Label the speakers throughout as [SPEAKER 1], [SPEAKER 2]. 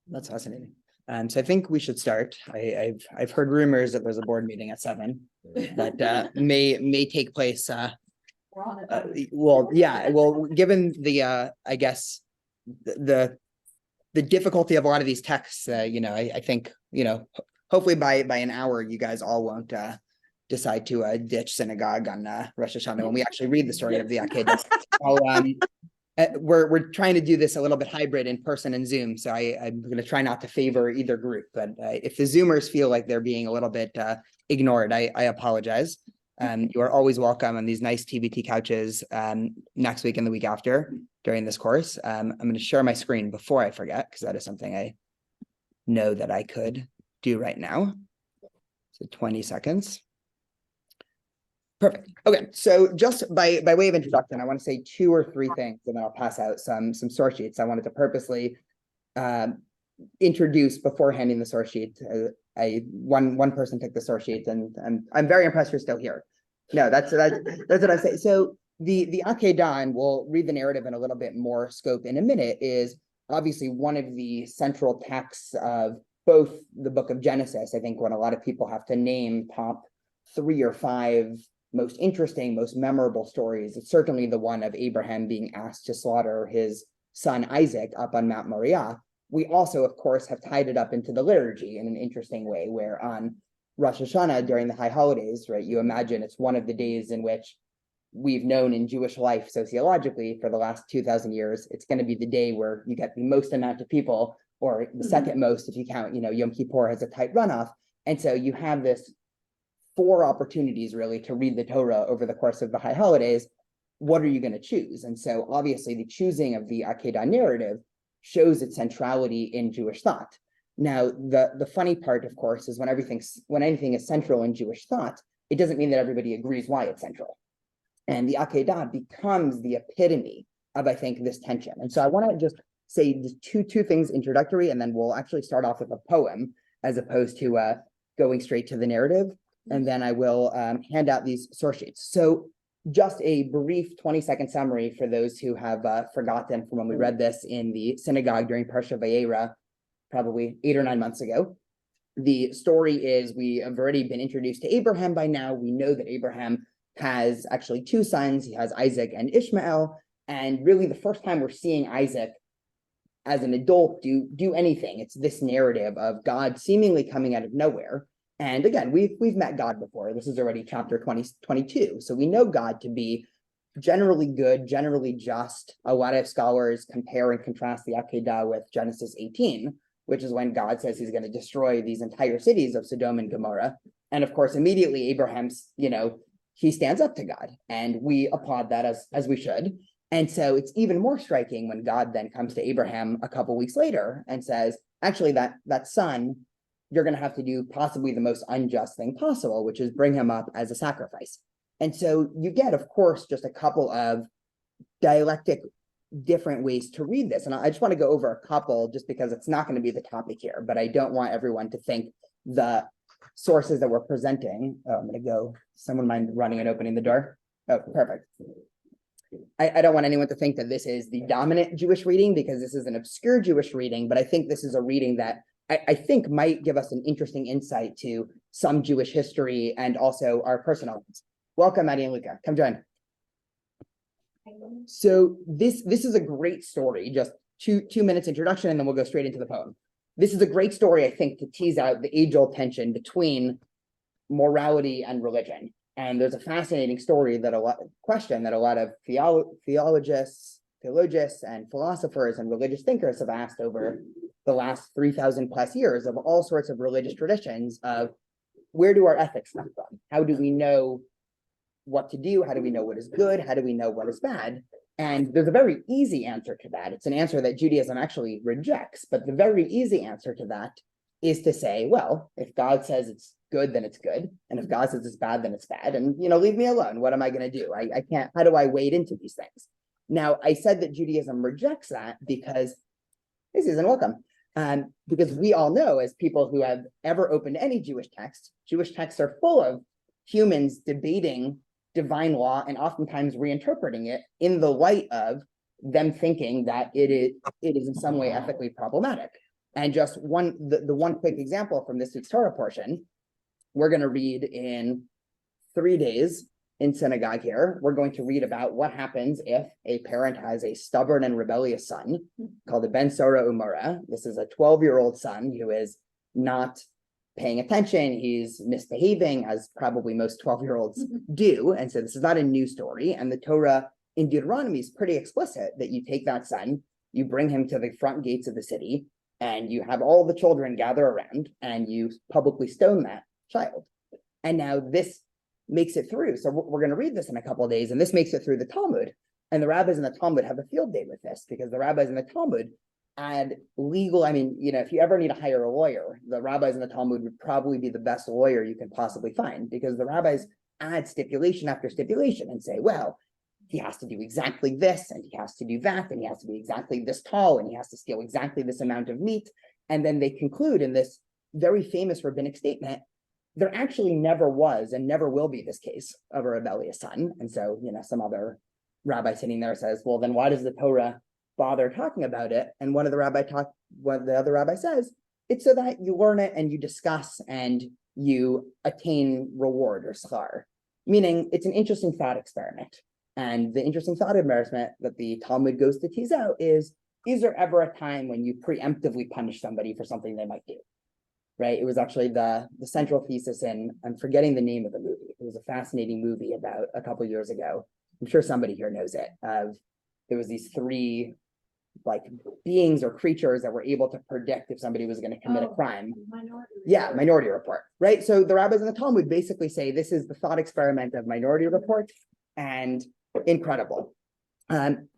[SPEAKER 1] That's fascinating. So I think we should start. I've heard rumors that there's a board meeting at 7 that may take place. Well, yeah. Well, given the I guess the difficulty of a lot of these texts, I think hopefully by an hour you guys all won't decide to ditch synagogue on Rosh Hashanah when we actually read the story of the Akeda. We're trying to do this a little bit hybrid in person and Zoom, so I'm going to try not to favor either group. But if the Zoomers feel like they're being a little bit ignored, I apologize. You are always welcome on these nice TBT couches next week and the week after during this course. I'm going to share my screen before I forget, because that is something I know that I could do right now. So 20 seconds. Perfect. Okay, so just by way of introduction, I want to say 2 or 3 things, and then I'll pass out some source sheets. I wanted to purposely introduce before handing the source sheet. One person took the source sheet, and I'm very impressed you're still here. No, that's what I say. So the Akeda, and we'll read the narrative in a little bit more scope in a minute, is obviously one of the central texts of both the book of Genesis. I think when a lot of people have to name top 3 or 5 most interesting, most memorable stories, it's certainly the one of Abraham being asked to slaughter his son Isaac up on Mount Moriah. We also, of course, have tied it up into the liturgy in an interesting way, where on Rosh Hashanah during the high holidays, right, you imagine it's one of the days in which we've known in Jewish life sociologically for the last 2,000 years, it's going to be the day where you get the most amount of people, or the second most if you count, Yom Kippur has a tight runoff. And so you have this 4 opportunities really to read the Torah over the course of the high holidays. What are you going to choose? And so obviously the choosing of the Akeda narrative shows its centrality in Jewish thought. Now, the funny part, of course, is when anything is central in Jewish thought, it doesn't mean that everybody agrees why it's central. And the Akeda becomes the epitome of, I think, this tension. And so I want to just say just two things introductory, and then we'll actually start off with a poem as opposed to going straight to the narrative. And then I will hand out these source sheets. So just a brief 20-second summary for those who have forgotten from when we read this in the synagogue during Parsha Vayera, probably 8 or 9 months ago. The story is we have already been introduced to Abraham by now. We know that Abraham has actually 2 sons. He has Isaac and Ishmael. And really the first time we're seeing Isaac as an adult do anything, it's this narrative of God seemingly coming out of nowhere. And again, we've met God before. This is already chapter 22. So we know God to be generally good, generally just. A lot of scholars compare and contrast the Akeda with Genesis 18, which is when God says he's going to destroy these entire cities of Sodom and Gomorrah. And of course, immediately Abraham's, he stands up to God, and we applaud that as we should. And so it's even more striking when God then comes to Abraham a couple weeks later and says, actually, that son, you're going to have to do possibly the most unjust thing possible, which is bring him up as a sacrifice. And so you get, of course, just a couple of dialectic different ways to read this. And I just want to go over a couple just because it's not going to be the topic here, but I don't want everyone to think the sources that we're presenting. Oh, I'm going to go, someone mind running and opening the door? Oh, perfect. I don't want anyone to think that this is the dominant Jewish reading, because this is an obscure Jewish reading, but I think this is a reading that I think might give us an interesting insight to some Jewish history and also our personal lives. Welcome, Maddie and Luca. Come join. So this is a great story. Just two minutes introduction, and then we'll go straight into the poem. This is a great story, I think, to tease out the age-old tension between morality and religion. And there's a fascinating story that a lot of theologians and philosophers and religious thinkers have asked over the last 3,000 plus years of all sorts of religious traditions of where do our ethics come from? How do we know what to do? How do we know what is good? How do we know what is bad? And there's a very easy answer to that. It's an answer that Judaism actually rejects, but the very easy answer to that is to say, well, if God says it's good, then it's good. And if God says it's bad, then it's bad. And, leave me alone. What am I going to do? I can't, how do I wade into these things? Now, I said that Judaism rejects that because this isn't welcome. Because we all know, as people who have ever opened any Jewish texts are full of humans debating divine law and oftentimes reinterpreting it in the light of them thinking that it is in some way ethically problematic. And just the one quick example from this week's Torah portion, we're going to read in 3 days in synagogue here. We're going to read about what happens if a parent has a stubborn and rebellious son called a Ben Sora Umara. This is a 12-year-old son who is not paying attention. He's misbehaving, as probably most 12-year-olds do. And so this is not a new story. And the Torah in Deuteronomy is pretty explicit that you take that son, you bring him to the front gates of the city, and you have all the children gather around and you publicly stone that child. And now this makes it through. So we're going to read this in a couple of days, and this makes it through the Talmud. And the rabbis in the Talmud have a field day with this, because the rabbis in the Talmud add legal, if you ever need to hire a lawyer, the rabbis in the Talmud would probably be the best lawyer you can possibly find, because the rabbis add stipulation after stipulation and say, well, he has to do exactly this, and he has to do that, and he has to be exactly this tall, and he has to steal exactly this amount of meat. And then they conclude in this very famous rabbinic statement, there actually never was and never will be this case of a rebellious son. And so, some other rabbi sitting there says, well, then why does the Torah bother talking about it? And what the other rabbi says, it's so that you learn it and you discuss and you attain reward or schar. Meaning it's an interesting thought experiment. And the interesting thought experiment that the Talmud goes to tease out is there ever a time when you preemptively punish somebody for something they might do? Right? It was actually the central thesis in, I'm forgetting the name of the movie. It was a fascinating movie about a couple of years ago. I'm sure somebody here knows it. There was these 3 beings or creatures that were able to predict if somebody was going to commit a crime. Minority Report. Right? So the rabbis in the Talmud basically say this is the thought experiment of Minority Report, and incredible.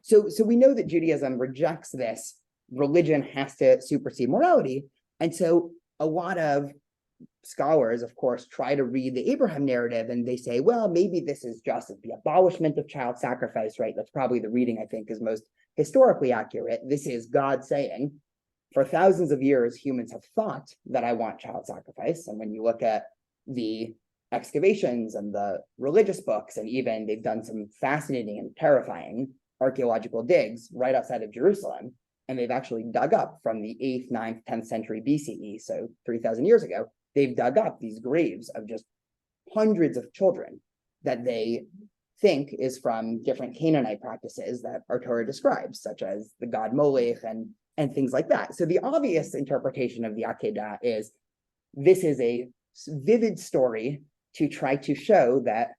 [SPEAKER 1] So we know that Judaism rejects this. Religion has to supersede morality. And so a lot of scholars, of course, try to read the Abraham narrative, and they say, well, maybe this is just the abolishment of child sacrifice, right? That's probably the reading I think is most historically accurate. This is God saying, for thousands of years, humans have thought that I want child sacrifice. And when you look at the excavations and the religious books, and even they've done some fascinating and terrifying archaeological digs right outside of Jerusalem, and they've actually dug up from the 8th, 9th, 10th century BCE, so 3,000 years ago, they've dug up these graves of just hundreds of children that they think is from different Canaanite practices that our Torah describes, such as the god Molech and things like that. So the obvious interpretation of the Akeda is this is a vivid story to try to show that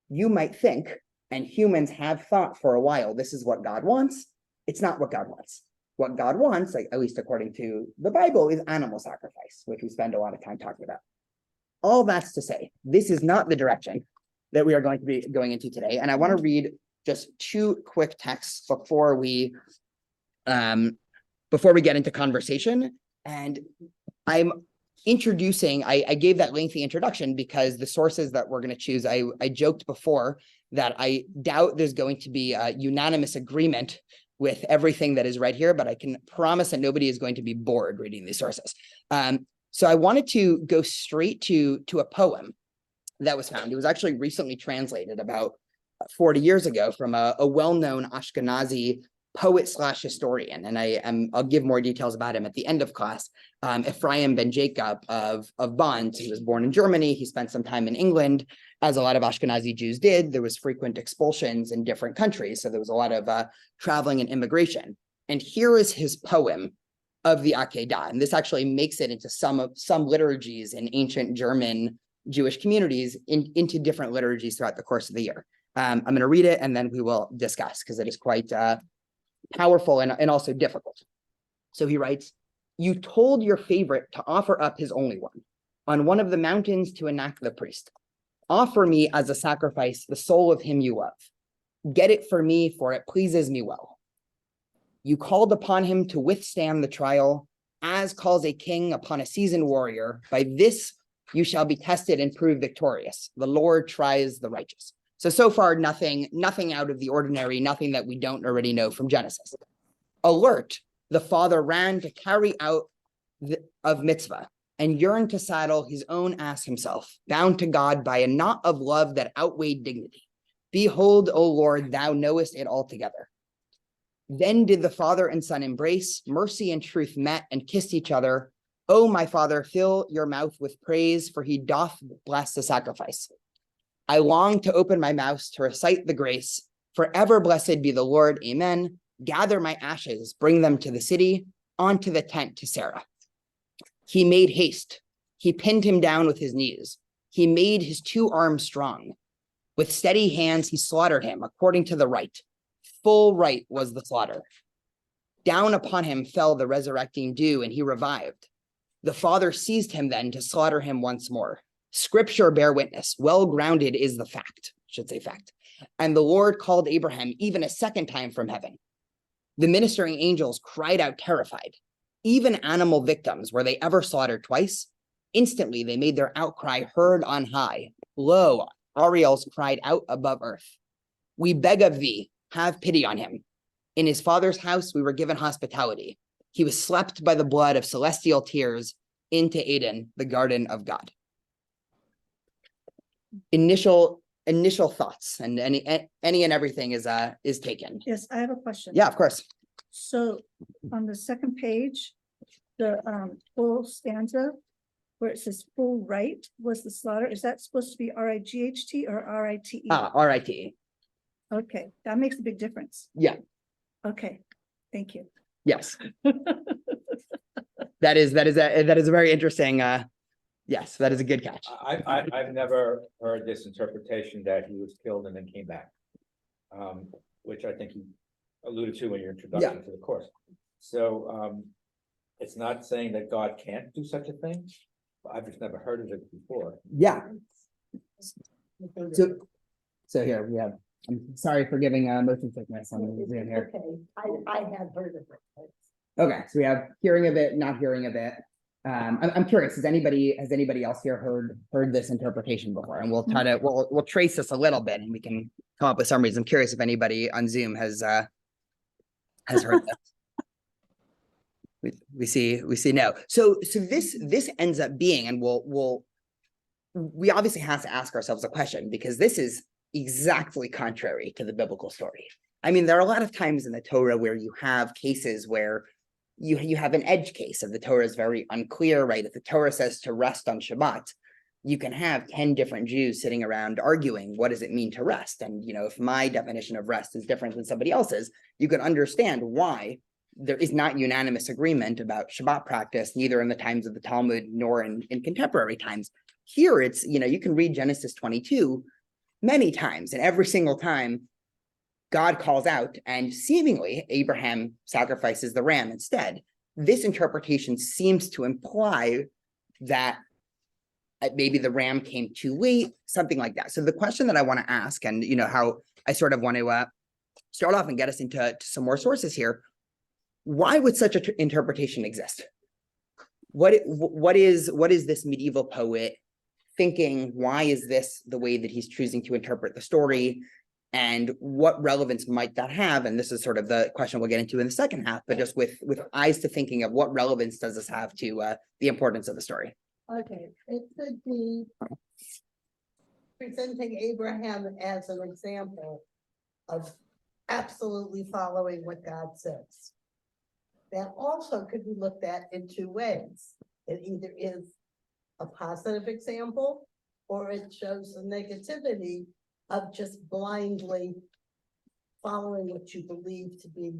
[SPEAKER 1] you might think, and humans have thought for a while, this is what God wants. It's not what God wants. What God wants, at least according to the Bible, is animal sacrifice, which we spend a lot of time talking about. All that's to say, this is not the direction that we are going to be going into today. And I want to read just 2 quick texts before we get into conversation. And I'm introducing, I gave that lengthy introduction because the sources that we're going to choose, I joked before that I doubt there's going to be a unanimous agreement with everything that is right here, but I can promise that nobody is going to be bored reading these sources. So I wanted to go straight to a poem that was found. It was actually recently translated about 40 years ago from a well-known Ashkenazi poet/historian, and I'll give more details about him at the end of class. Ephraim ben Jacob of Bonn. He was born in Germany. He spent some time in England, as a lot of Ashkenazi Jews did. There was frequent expulsions in different countries, so there was a lot of traveling and immigration. And here is his poem of the Akeda, and this actually makes it into some liturgies in ancient German Jewish communities into different liturgies throughout the course of the year. I'm going to read it, and then we will discuss, because it is quite powerful and also difficult. So he writes, "You told your favorite to offer up his only one on one of the mountains to enact the priest. Offer me as a sacrifice the soul of him you love. Get it for me, for it pleases me well. You called upon him to withstand the trial, as calls a king upon a seasoned warrior. By this you shall be tested and prove victorious. The Lord tries the righteous." So far, nothing out of the ordinary, nothing that we don't already know from Genesis. Alert, the father ran to carry out of mitzvah and yearned to saddle his own ass himself, bound to God by a knot of love that outweighed dignity. Behold, O Lord, thou knowest it altogether. Then did the father and son embrace, mercy and truth met and kissed each other. Oh, my father, fill your mouth with praise, for he doth bless the sacrifice. I long to open my mouth to recite the grace. Forever blessed be the Lord, amen. Gather my ashes, bring them to the city, onto the tent to Sarah. He made haste. He pinned him down with his knees. He made his 2 arms strong. With steady hands, he slaughtered him according to the right. Full right was the slaughter. Down upon him fell the resurrecting dew, and he revived. The Father seized him then to slaughter him once more. Scripture bear witness, well grounded is the fact, fact. And the Lord called Abraham even a second time from heaven. The ministering angels cried out terrified. Even animal victims, were they ever slaughtered twice? Instantly they made their outcry heard on high. Lo, Ariels cried out above earth. We beg of thee, have pity on him. In his father's house we were given hospitality. He was slept by the blood of celestial tears into Eden, the garden of God. Initial thoughts, and any and everything is taken.
[SPEAKER 2] Yes, I have a question.
[SPEAKER 1] Yeah, of course.
[SPEAKER 2] So on the second page, the full stanza where it says full right was the slaughter, is that supposed to be R-I-G-H-T or R-I-T-E?
[SPEAKER 1] R-I-T-E.
[SPEAKER 2] Okay, that makes a big difference.
[SPEAKER 1] Yeah.
[SPEAKER 2] Okay, thank you.
[SPEAKER 1] Yes. that is a very interesting yes, that is a good catch.
[SPEAKER 3] I've never heard this interpretation that he was killed and then came back, which I think you alluded to in your introduction to the course. So it's not saying that God can't do such a thing. I've just never heard of it before.
[SPEAKER 1] Yeah. So here we have. I'm sorry for giving motion sickness on the Zoom here.
[SPEAKER 4] Okay, I had heard of it.
[SPEAKER 1] Okay, so we have hearing of it, not hearing of it. I'm curious, has anybody else here heard this interpretation before? And we'll try to we'll trace this a little bit, and we can come up with some reason. I'm curious if anybody on Zoom has heard this. We see no. So this ends up being, and we obviously have to ask ourselves a question, because this is exactly contrary to the biblical story. I mean, there are a lot of times in the Torah where you have cases where you have an edge case of the Torah is very unclear, right? If the Torah says to rest on Shabbat, you can have 10 different Jews sitting around arguing, what does it mean to rest? And, if my definition of rest is different than somebody else's, you can understand why there is not unanimous agreement about Shabbat practice, neither in the times of the Talmud nor in contemporary times. Here it's, you can read Genesis 22 many times, and every single time God calls out, and seemingly Abraham sacrifices the ram instead. This interpretation seems to imply that maybe the ram came too late, something like that. So the question that I want to ask, and how I sort of want to start off and get us into some more sources here, why would such an interpretation exist? What is this medieval poet thinking? Why is this the way that he's choosing to interpret the story? And what relevance might that have? And this is sort of the question we'll get into in the second half, but just with eyes to thinking of what relevance does this have to the importance of the story?
[SPEAKER 4] Okay, it could be presenting Abraham as an example of absolutely following what God says. That also could be looked at in 2 ways. It either is a positive example, or it shows the negativity of just blindly following what you believe to be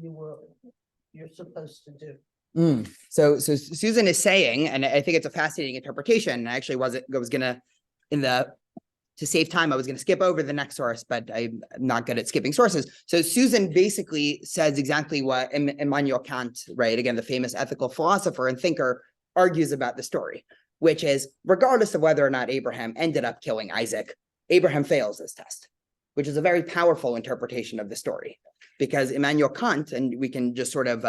[SPEAKER 4] you're supposed to do.
[SPEAKER 1] So Susan is saying, and I think it's a fascinating interpretation. And I actually was gonna, to save time, I was gonna skip over the next source, but I'm not good at skipping sources. So Susan basically says exactly what Immanuel Kant, right, again, the famous ethical philosopher and thinker, argues about the story, which is, regardless of whether or not Abraham ended up killing Isaac, Abraham fails this test, which is a very powerful interpretation of the story, because Immanuel Kant, and we can just sort of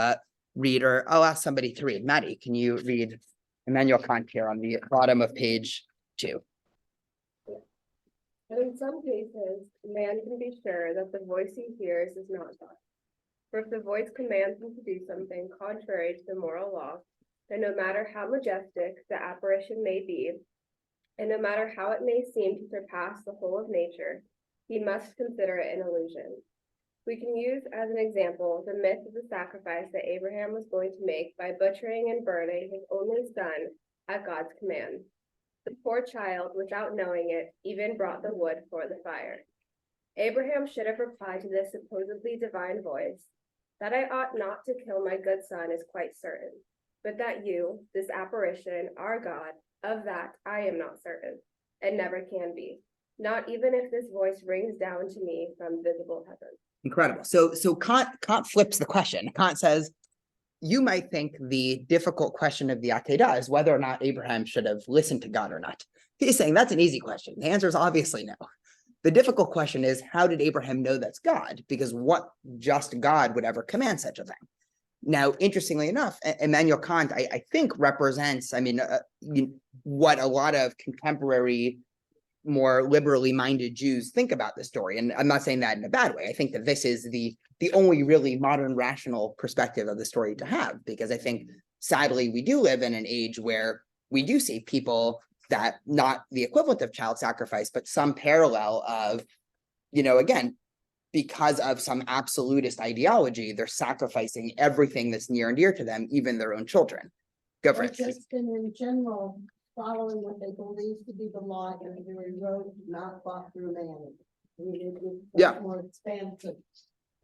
[SPEAKER 1] read, or I'll ask somebody to read. Maddie, can you read Immanuel Kant here on the bottom of page 2?
[SPEAKER 5] But in some cases, man can be sure that the voice he hears is not God. For if the voice commands him to do something contrary to the moral law, then no matter how majestic the apparition may be, and no matter how it may seem to surpass the whole of nature, he must consider it an illusion. We can use as an example the myth of the sacrifice that Abraham was going to make by butchering and burning his only son at God's command. The poor child, without knowing it, even brought the wood for the fire. Abraham should have replied to this supposedly divine voice, "That I ought not to kill my good son is quite certain, but that you, this apparition, are God, of that I am not certain, and never can be, not even if this voice rings down to me from visible heaven."
[SPEAKER 1] Incredible. So Kant flips the question. Kant says, you might think the difficult question of the Akeda is whether or not Abraham should have listened to God or not. He's saying that's an easy question. The answer is obviously no. The difficult question is, how did Abraham know that's God? Because what just God would ever command such a thing? Now, interestingly enough, Immanuel Kant, I think, represents, what a lot of contemporary, more liberally minded Jews think about this story. And I'm not saying that in a bad way. I think that this is the only really modern rational perspective of the story to have, because I think, sadly, we do live in an age where we do see people that, not the equivalent of child sacrifice, but some parallel of, again, because of some absolutist ideology, they're sacrificing everything that's near and dear to them, even their own children. Go for
[SPEAKER 4] Or
[SPEAKER 1] it.
[SPEAKER 4] just in general, following what they believe to be the law and a very road not fought through man. I mean, it's
[SPEAKER 1] Yeah.
[SPEAKER 4] much more expansive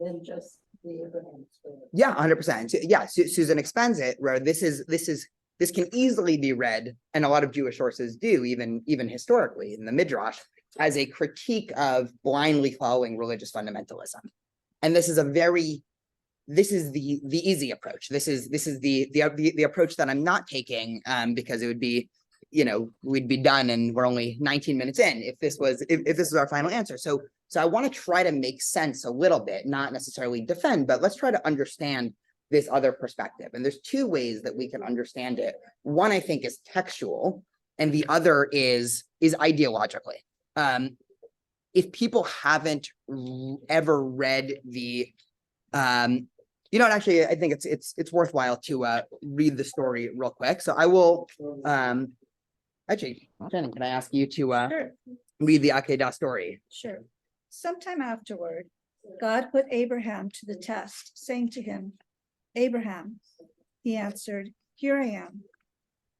[SPEAKER 4] than just the Abraham story.
[SPEAKER 1] Yeah, 100%. Yeah, Susan expands it where this can easily be read, and a lot of Jewish sources do, even historically in the Midrash, as a critique of blindly following religious fundamentalism. And this is the easy approach. This is the approach that I'm not taking, because it would be, we'd be done and we're only 19 minutes in if this was our final answer. So I want to try to make sense a little bit, not necessarily defend, but let's try to understand this other perspective. And there's two ways that we can understand it. One, I think, is textual, and the other is ideologically. If people haven't ever read the, actually, I think it's worthwhile to read the story real quick. So I will, actually, Shannon, can I ask you to
[SPEAKER 2] Sure.
[SPEAKER 1] read the Akeda story?
[SPEAKER 2] Sure. Sometime afterward, God put Abraham to the test, saying to him, "Abraham," he answered, "Here I am.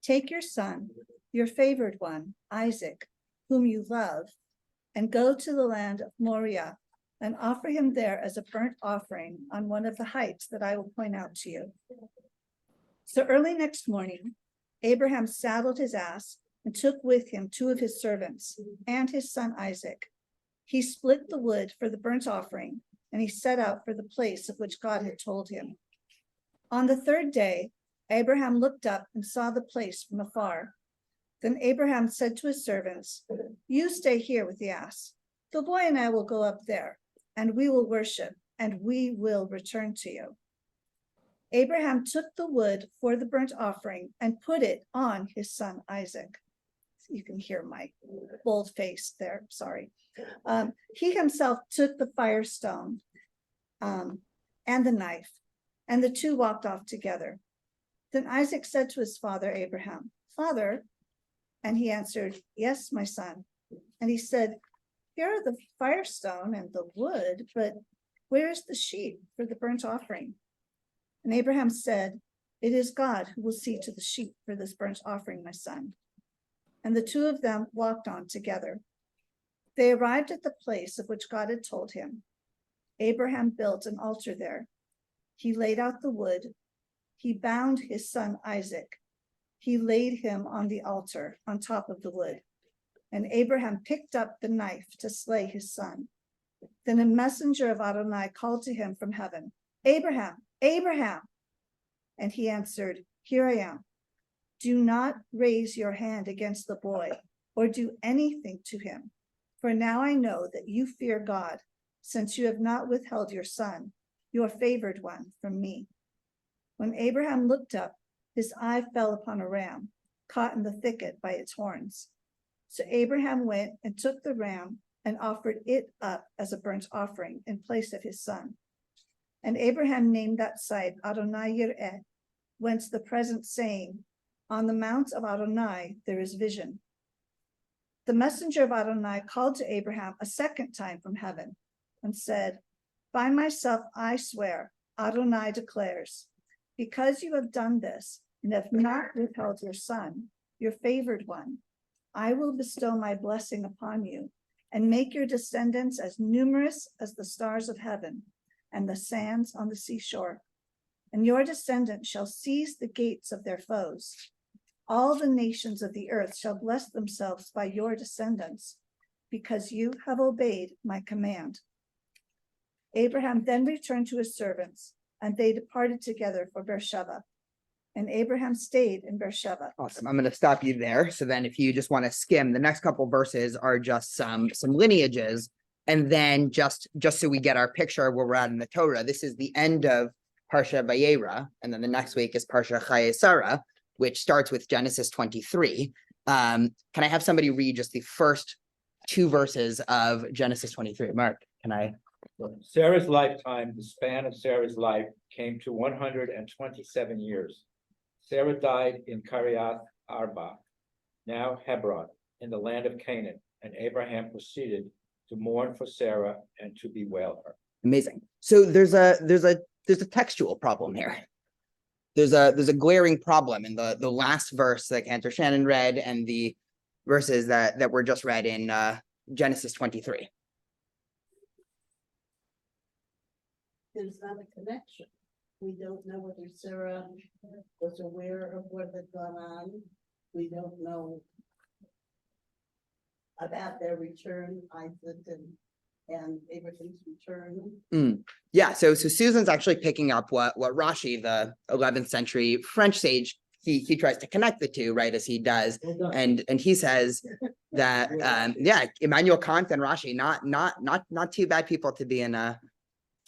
[SPEAKER 2] Take your son, your favored one, Isaac, whom you love, and go to the land of Moriah and offer him there as a burnt offering on one of the heights that I will point out to you." So early next morning, Abraham saddled his ass and took with him two of his servants and his son Isaac. He split the wood for the burnt offering, and he set out for the place of which God had told him. On the third day, Abraham looked up and saw the place from afar. Then Abraham said to his servants, "You stay here with the ass. The boy and I will go up there, and we will worship, and we will return to you." Abraham took the wood for the burnt offering and put it on his son Isaac. You can hear my bold face there, sorry. He himself took the firestone and the knife, and the two walked off together. Then Isaac said to his father Abraham, "Father," and he answered, "Yes, my son." And he said, "Here are the firestone and the wood, but where is the sheep for the burnt offering?" And Abraham said, "It is God who will see to the sheep for this burnt offering, my son." And the two of them walked on together. They arrived at the place of which God had told him. Abraham built an altar there. He laid out the wood. He bound his son Isaac. He laid him on the altar on top of the wood. And Abraham picked up the knife to slay his son. Then a messenger of Adonai called to him from heaven, "Abraham, Abraham." And he answered, "Here I am." "Do not raise your hand against the boy or do anything to him. For now I know that you fear God, since you have not withheld your son, your favored one, from me." When Abraham looked up, his eye fell upon a ram caught in the thicket by its horns. So Abraham went and took the ram and offered it up as a burnt offering in place of his son. And Abraham named that site Adonai Yireh, whence the present saying, "On the mount of Adonai there is vision." The messenger of Adonai called to Abraham a second time from heaven and said, By myself I swear, Adonai declares, because you have done this and have not withheld your son, your favored one, I will bestow my blessing upon you and make your descendants as numerous as the stars of heaven and the sands on the seashore. And your descendants shall seize the gates of their foes. All the nations of the earth shall bless themselves by your descendants, because you have obeyed my command. Abraham then returned to his servants, and they departed together for Beersheba. And Abraham stayed in Beersheba.
[SPEAKER 1] Awesome. I'm going to stop you there. So then if you just want to skim, the next couple verses are just some lineages. And then just so we get our picture of where we're at in the Torah, this is the end of Parsha Vayera. And then the next week is Parsha Chayei, which starts with Genesis 23. Can I have somebody read just the first 2 verses of Genesis 23? Mark, can I?
[SPEAKER 3] Sarah's lifetime, the span of Sarah's life, came to 127 years. Sarah died in Kiriath Arba, now Hebron, in the land of Canaan, and Abraham proceeded to mourn for Sarah and to bewail her.
[SPEAKER 1] Amazing. So there's a textual problem here. There's a glaring problem in the last verse that Cantor Shannon read and the verses that were just read in Genesis 23.
[SPEAKER 4] There's not a connection. We don't know whether Sarah was aware of what had gone on. We don't know about their return, Isaac and Abraham's return.
[SPEAKER 1] Yeah, so Susan's actually picking up what Rashi, the 11th century French sage, he tries to connect the two, right, as he does, and he says that Immanuel Kant and Rashi, not too bad people to be in a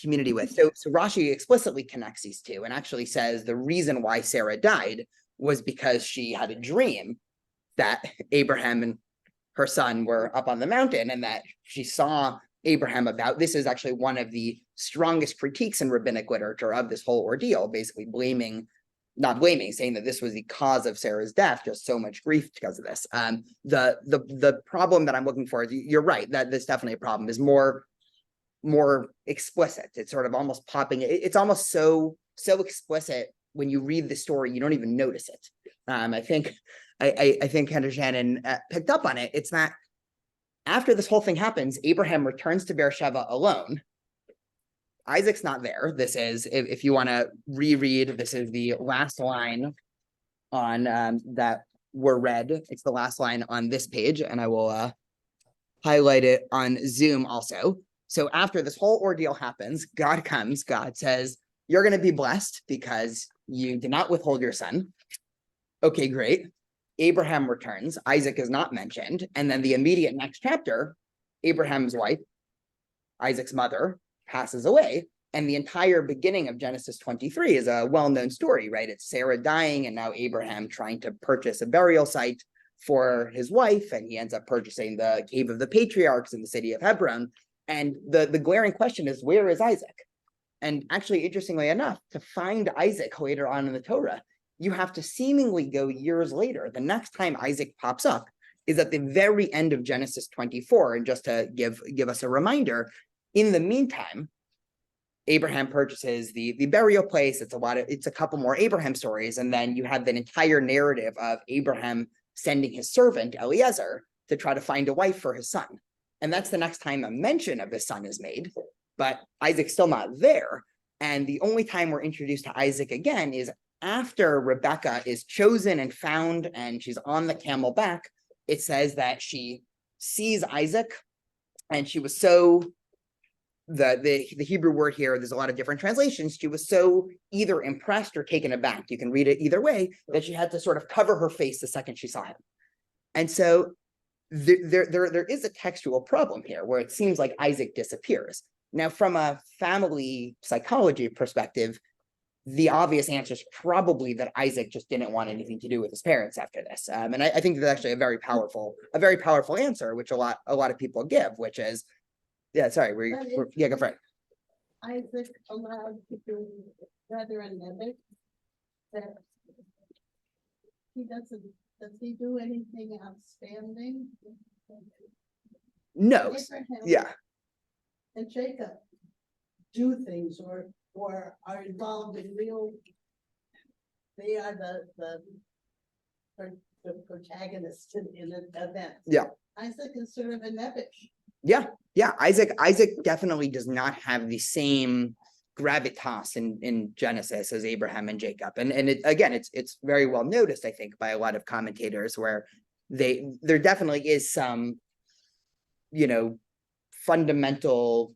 [SPEAKER 1] community with. So Rashi explicitly connects these two and actually says the reason why Sarah died was because she had a dream that Abraham and her son were up on the mountain and that she saw Abraham about. This is actually one of the strongest critiques in rabbinic literature of this whole ordeal, basically saying that this was the cause of Sarah's death, just so much grief because of this. The problem that I'm looking for is, you're right, that this definitely a problem, is more explicit. It's sort of almost popping. It's almost so explicit when you read the story, you don't even notice it. I think Kendra Shannon picked up on it. It's that after this whole thing happens, Abraham returns to Beersheba alone. Isaac's not there. This is, if you want to reread, this is the last line on that were read. It's the last line on this page, and I will highlight it on Zoom also. So after this whole ordeal happens, God comes, God says, you're going to be blessed because you did not withhold your son. Okay, great. Abraham returns, Isaac is not mentioned. And then the immediate next chapter, Abraham's wife, Isaac's mother, passes away. And the entire beginning of Genesis 23 is a well-known story, right? It's Sarah dying and now Abraham trying to purchase a burial site for his wife. And he ends up purchasing the Cave of the Patriarchs in the city of Hebron. And the glaring question is, where is Isaac? And actually, interestingly enough, to find Isaac later on in the Torah, you have to seemingly go years later. The next time Isaac pops up is at the very end of Genesis 24. And just to give us a reminder, in the meantime, Abraham purchases the burial place. It's a couple more Abraham stories. And then you have the entire narrative of Abraham sending his servant Eliezer to try to find a wife for his son. And that's the next time a mention of his son is made, but Isaac's still not there. And the only time we're introduced to Isaac again is after Rebecca is chosen and found and she's on the camel back. It says that she sees Isaac and she was so, the Hebrew word here, there's a lot of different translations. She was so either impressed or taken aback, you can read it either way, that she had to sort of cover her face the second she saw him. And so there is a textual problem here where it seems like Isaac disappears. Now, from a family psychology perspective, the obvious answer is probably that Isaac just didn't want anything to do with his parents after this. And I think that's actually a very powerful answer, which a lot of people give, which is, go for it.
[SPEAKER 4] Isaac allowed to do rather anemic that he doesn't. Does he do anything outstanding?
[SPEAKER 1] No.
[SPEAKER 4] Abraham
[SPEAKER 1] Yeah.
[SPEAKER 4] and Jacob do things or are involved in real. They are the protagonist in an event.
[SPEAKER 1] Yeah.
[SPEAKER 4] Isaac is sort of a nebbish.
[SPEAKER 1] Yeah, Isaac definitely does not have the same gravitas in Genesis as Abraham and Jacob. And it's very well noticed, I think, by a lot of commentators where there definitely is some, fundamental,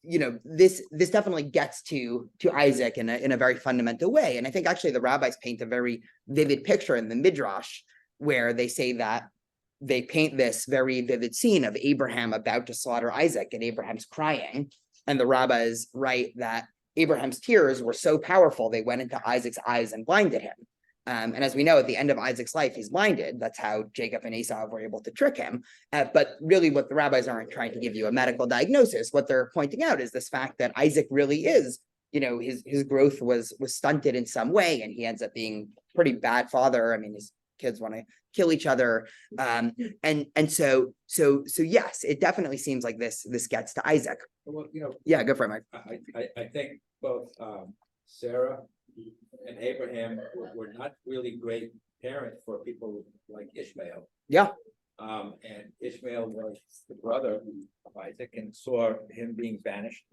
[SPEAKER 1] this definitely gets to Isaac in a very fundamental way. And I think actually the rabbis paint a very vivid picture in the Midrash where they say that they paint this very vivid scene of Abraham about to slaughter Isaac, and Abraham's crying. And the rabbis write that Abraham's tears were so powerful, they went into Isaac's eyes and blinded him. And as we know, at the end of Isaac's life, he's blinded. That's how Jacob and Esau were able to trick him. But really what the rabbis aren't trying to give you a medical diagnosis. What they're pointing out is this fact that Isaac really is, his growth was stunted in some way, and he ends up being a pretty bad father. I mean, his kids want to kill each other. And so yes, it definitely seems like this gets to Isaac.
[SPEAKER 3] Well,
[SPEAKER 1] Yeah, go for it, Mike.
[SPEAKER 3] I think both Sarah and Abraham were not really great parents for people like Ishmael.
[SPEAKER 1] Yeah.
[SPEAKER 3] And Ishmael was the brother of Isaac and saw him being banished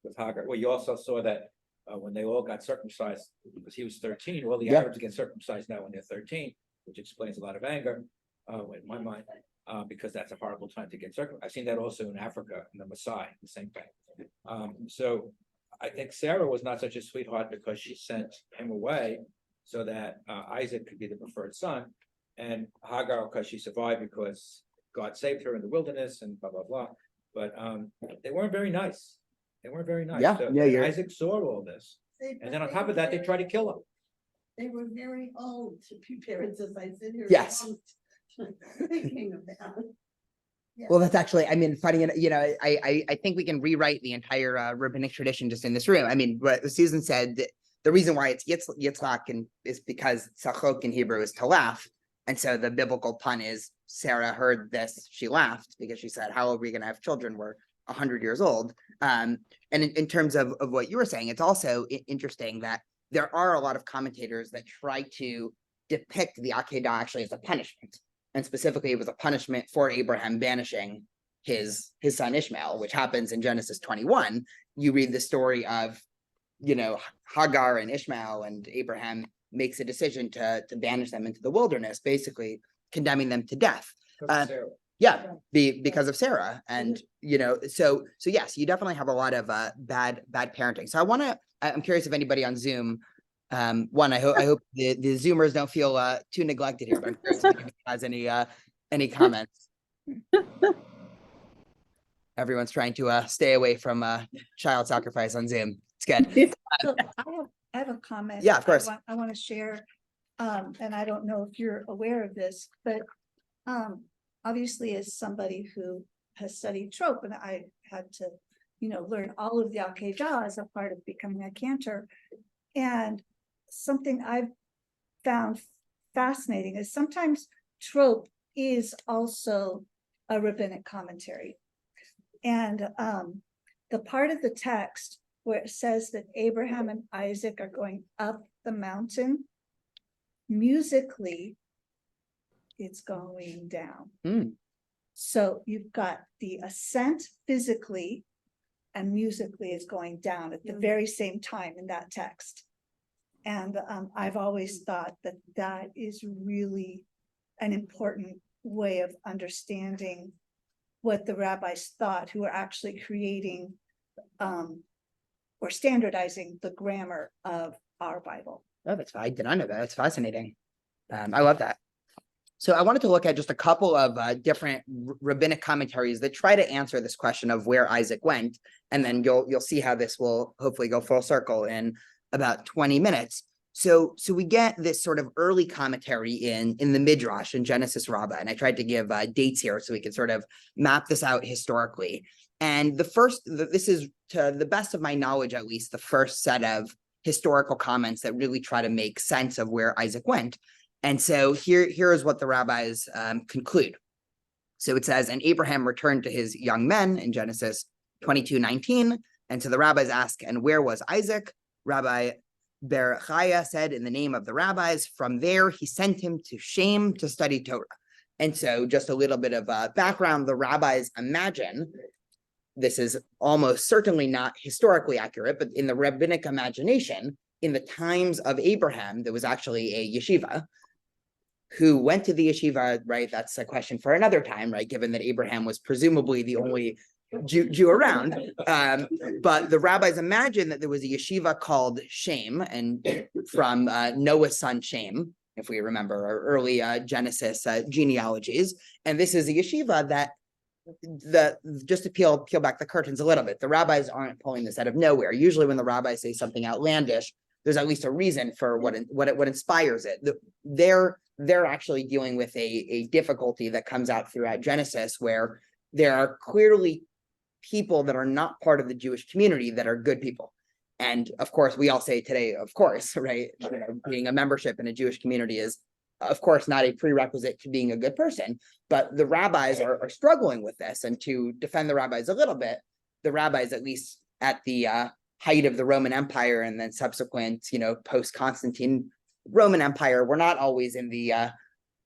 [SPEAKER 3] with Hagar. Well, you also saw that when they all got circumcised, because he was 13, well, the Arabs get circumcised now when they're 13, which explains a lot of anger in my mind, because that's a horrible time to get circumcised. I've seen that also in Africa, in the Maasai, the same thing. So I think Sarah was not such a sweetheart because she sent him away so that Isaac could be the preferred son, and Hagar because she survived because God saved her in the wilderness and blah, blah, blah. But they weren't very nice. They weren't very nice.
[SPEAKER 1] Yeah,
[SPEAKER 3] So
[SPEAKER 1] yeah,
[SPEAKER 3] Isaac saw all this. And then on top of that, they tried to kill him.
[SPEAKER 4] They were very old to be parents, as I sit here.
[SPEAKER 1] Yes.
[SPEAKER 4] Thinking of that. Yeah.
[SPEAKER 1] Well, that's actually, I mean, funny, I think we can rewrite the entire rabbinic tradition just in this room. I mean, what Susan said, the reason why it's Yitzhak is because tzachok in Hebrew is to laugh. And so the biblical pun is Sarah heard this, she laughed because she said, how are we going to have children? We're 100 years old. And in terms of what you were saying, it's also interesting that there are a lot of commentators that try to depict the Akeda actually as a punishment. And specifically, it was a punishment for Abraham banishing his son Ishmael, which happens in Genesis 21. You read the story of, Hagar and Ishmael, and Abraham makes a decision to banish them into the wilderness, basically condemning them to death. Because of Sarah. And, so yes, you definitely have a lot of bad parenting. So I'm curious if anybody on Zoom, I hope the Zoomers don't feel too neglected here, but I'm curious if anybody has any comments. Everyone's trying to stay away from child sacrifice on Zoom. It's good.
[SPEAKER 2] So I have a comment.
[SPEAKER 1] Yeah, of course.
[SPEAKER 2] I want to share, and I don't know if you're aware of this, but obviously as somebody who has studied trope, and I had to, learn all of the Akeda as a part of becoming a cantor. And something I've found fascinating is sometimes trope is also a rabbinic commentary. And the part of the text where it says that Abraham and Isaac are going up the mountain, musically, it's going down. So you've got the ascent physically and musically is going down at the very same time in that text. And I've always thought that that is really an important way of understanding what the rabbis thought, who are actually creating or standardizing the grammar of our Bible.
[SPEAKER 1] Oh, I did not know that. That's fascinating. I love that. So I wanted to look at just a couple of different rabbinic commentaries that try to answer this question of where Isaac went, and then you'll see how this will hopefully go full circle in about 20 minutes. So we get this sort of early commentary in the Midrash in Genesis Rabbah, and I tried to give dates here so we could sort of map this out historically. And this is, to the best of my knowledge at least, the first set of historical comments that really try to make sense of where Isaac went. And so here is what the rabbis conclude. So it says, and Abraham returned to his young men in Genesis 22:19, And so the rabbis ask, and where was Isaac? Rabbi Ber Chaya said, in the name of the rabbis, from there he sent him to Shem to study Torah. And so just a little bit of background, the rabbis imagine, this is almost certainly not historically accurate, but in the rabbinic imagination, in the times of Abraham, there was actually a yeshiva. Who went to the yeshiva, right? That's a question for another time, right? Given that Abraham was presumably the only Jew around. But the rabbis imagine that there was a yeshiva called Shem, and from Noah's son Shem, if we remember our early Genesis genealogies. And this is a yeshiva that just to peel back the curtains a little bit, the rabbis aren't pulling this out of nowhere. Usually when the rabbis say something outlandish, there's at least a reason for what inspires it. They're actually dealing with a difficulty that comes out throughout Genesis, where there are clearly people that are not part of the Jewish community that are good people. And of course, we all say today, of course, right? You know, being a membership in a Jewish community is, of course, not a prerequisite to being a good person. But the rabbis are struggling with this. And to defend the rabbis a little bit, the rabbis, at least at the height of the Roman Empire and then subsequent, post-Constantine Roman Empire, were not always in the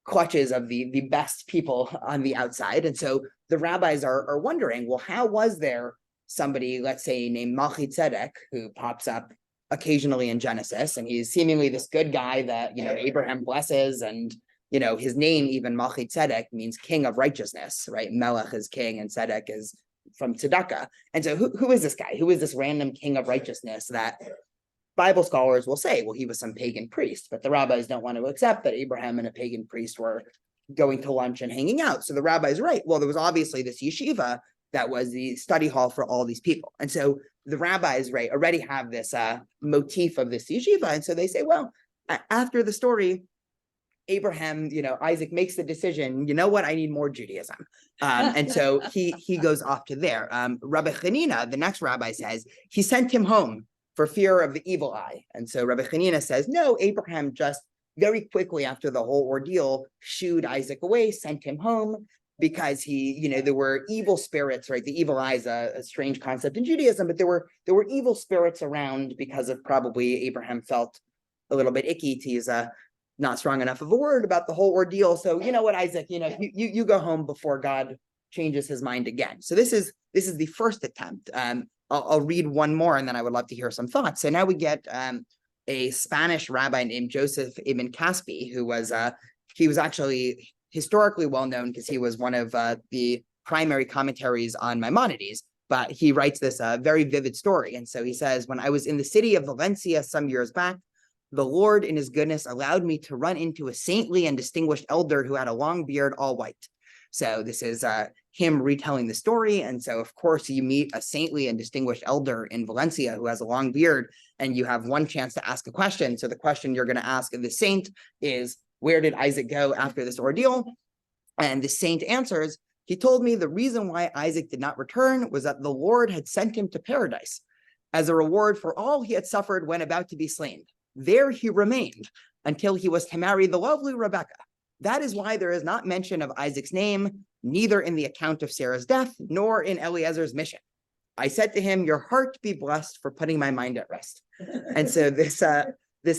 [SPEAKER 1] clutches of the best people on the outside. And so the rabbis are wondering, well, how was there somebody, let's say, named Melchizedek, who pops up occasionally in Genesis, and he's seemingly this good guy that, Abraham blesses, and, his name, even Melchizedek, means king of righteousness, right? Melech is king and Tzedek is from tzedakah. And so who is this guy? Who is this random king of righteousness that Bible scholars will say, well, he was some pagan priest, but the rabbis don't want to accept that Abraham and a pagan priest were going to lunch and hanging out. So the rabbis write, well, there was obviously this yeshiva that was the study hall for all these people. And so the rabbis, right, already have this motif of this yeshiva. And so they say, well, after the story, Abraham, Isaac makes the decision, you know what, I need more Judaism. And so he goes off to there. Rabbi Hanina, the next rabbi, says he sent him home for fear of the evil eye. And so Rabbi Hanina says, no, Abraham just very quickly after the whole ordeal shooed Isaac away, sent him home, because he, there were evil spirits, right? The evil eye is a strange concept in Judaism, but there were evil spirits around because of probably Abraham felt a little bit icky, to use a not strong enough of a word, about the whole ordeal. So you know what, Isaac, you go home before God changes his mind again. So this is the first attempt. I'll read one more, and then I would love to hear some thoughts. So now we get a Spanish rabbi named Joseph Ibn Caspi, who was he was actually historically well known because he was one of the primary commentaries on Maimonides. But he writes this very vivid story. And so he says, when I was in the city of Valencia some years back, the Lord in his goodness allowed me to run into a saintly and distinguished elder who had a long beard, all white. So this is him retelling the story. And so, of course, you meet a saintly and distinguished elder in Valencia who has a long beard, and you have one chance to ask a question. So the question you're going to ask of the saint is, where did Isaac go after this ordeal? And the saint answers, he told me the reason why Isaac did not return was that the Lord had sent him to paradise as a reward for all he had suffered when about to be slain. There he remained until he was to marry the lovely Rebecca. That is why there is not mention of Isaac's name, neither in the account of Sarah's death, nor in Eliezer's mission. I said to him, your heart be blessed for putting my mind at rest. And so this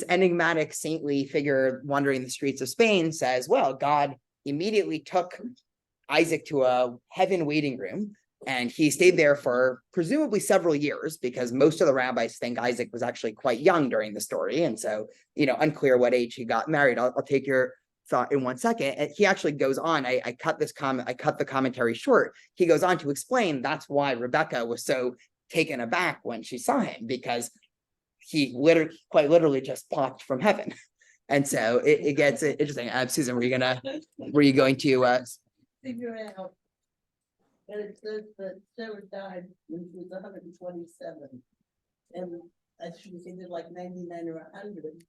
[SPEAKER 1] enigmatic saintly figure wandering the streets of Spain says, well, God immediately took Isaac to a heaven waiting room, and he stayed there for presumably several years, because most of the rabbis think Isaac was actually quite young during the story. And so, unclear what age he got married. I'll take your thought in 1 second. And he actually goes on, I cut the commentary short. He goes on to explain that's why Rebecca was so taken aback when she saw him, because he quite literally just popped from heaven. And so it gets interesting. Susan, were you going to
[SPEAKER 4] figure out? And it says that Sarah died when she was 127, and she was either like 99 or 100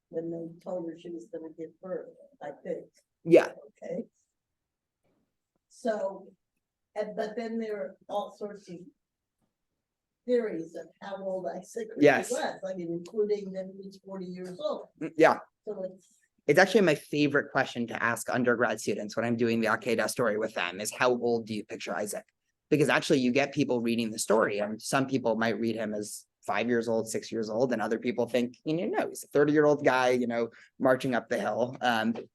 [SPEAKER 4] when they told her she was going to give birth, I think.
[SPEAKER 1] Yeah.
[SPEAKER 4] Okay. So, but then there are all sorts of theories of how old Isaac
[SPEAKER 1] Yes.
[SPEAKER 4] was. I mean, including that he was 40 years old.
[SPEAKER 1] Yeah.
[SPEAKER 4] So
[SPEAKER 1] It's actually my favorite question to ask undergrad students when I'm doing the Akeda story with them is, how old do you picture Isaac? because actually you get people reading the story, and some people might read him as 5 years old, 6 years old, and other people think, no, he's a 30-year-old guy, marching up the hill.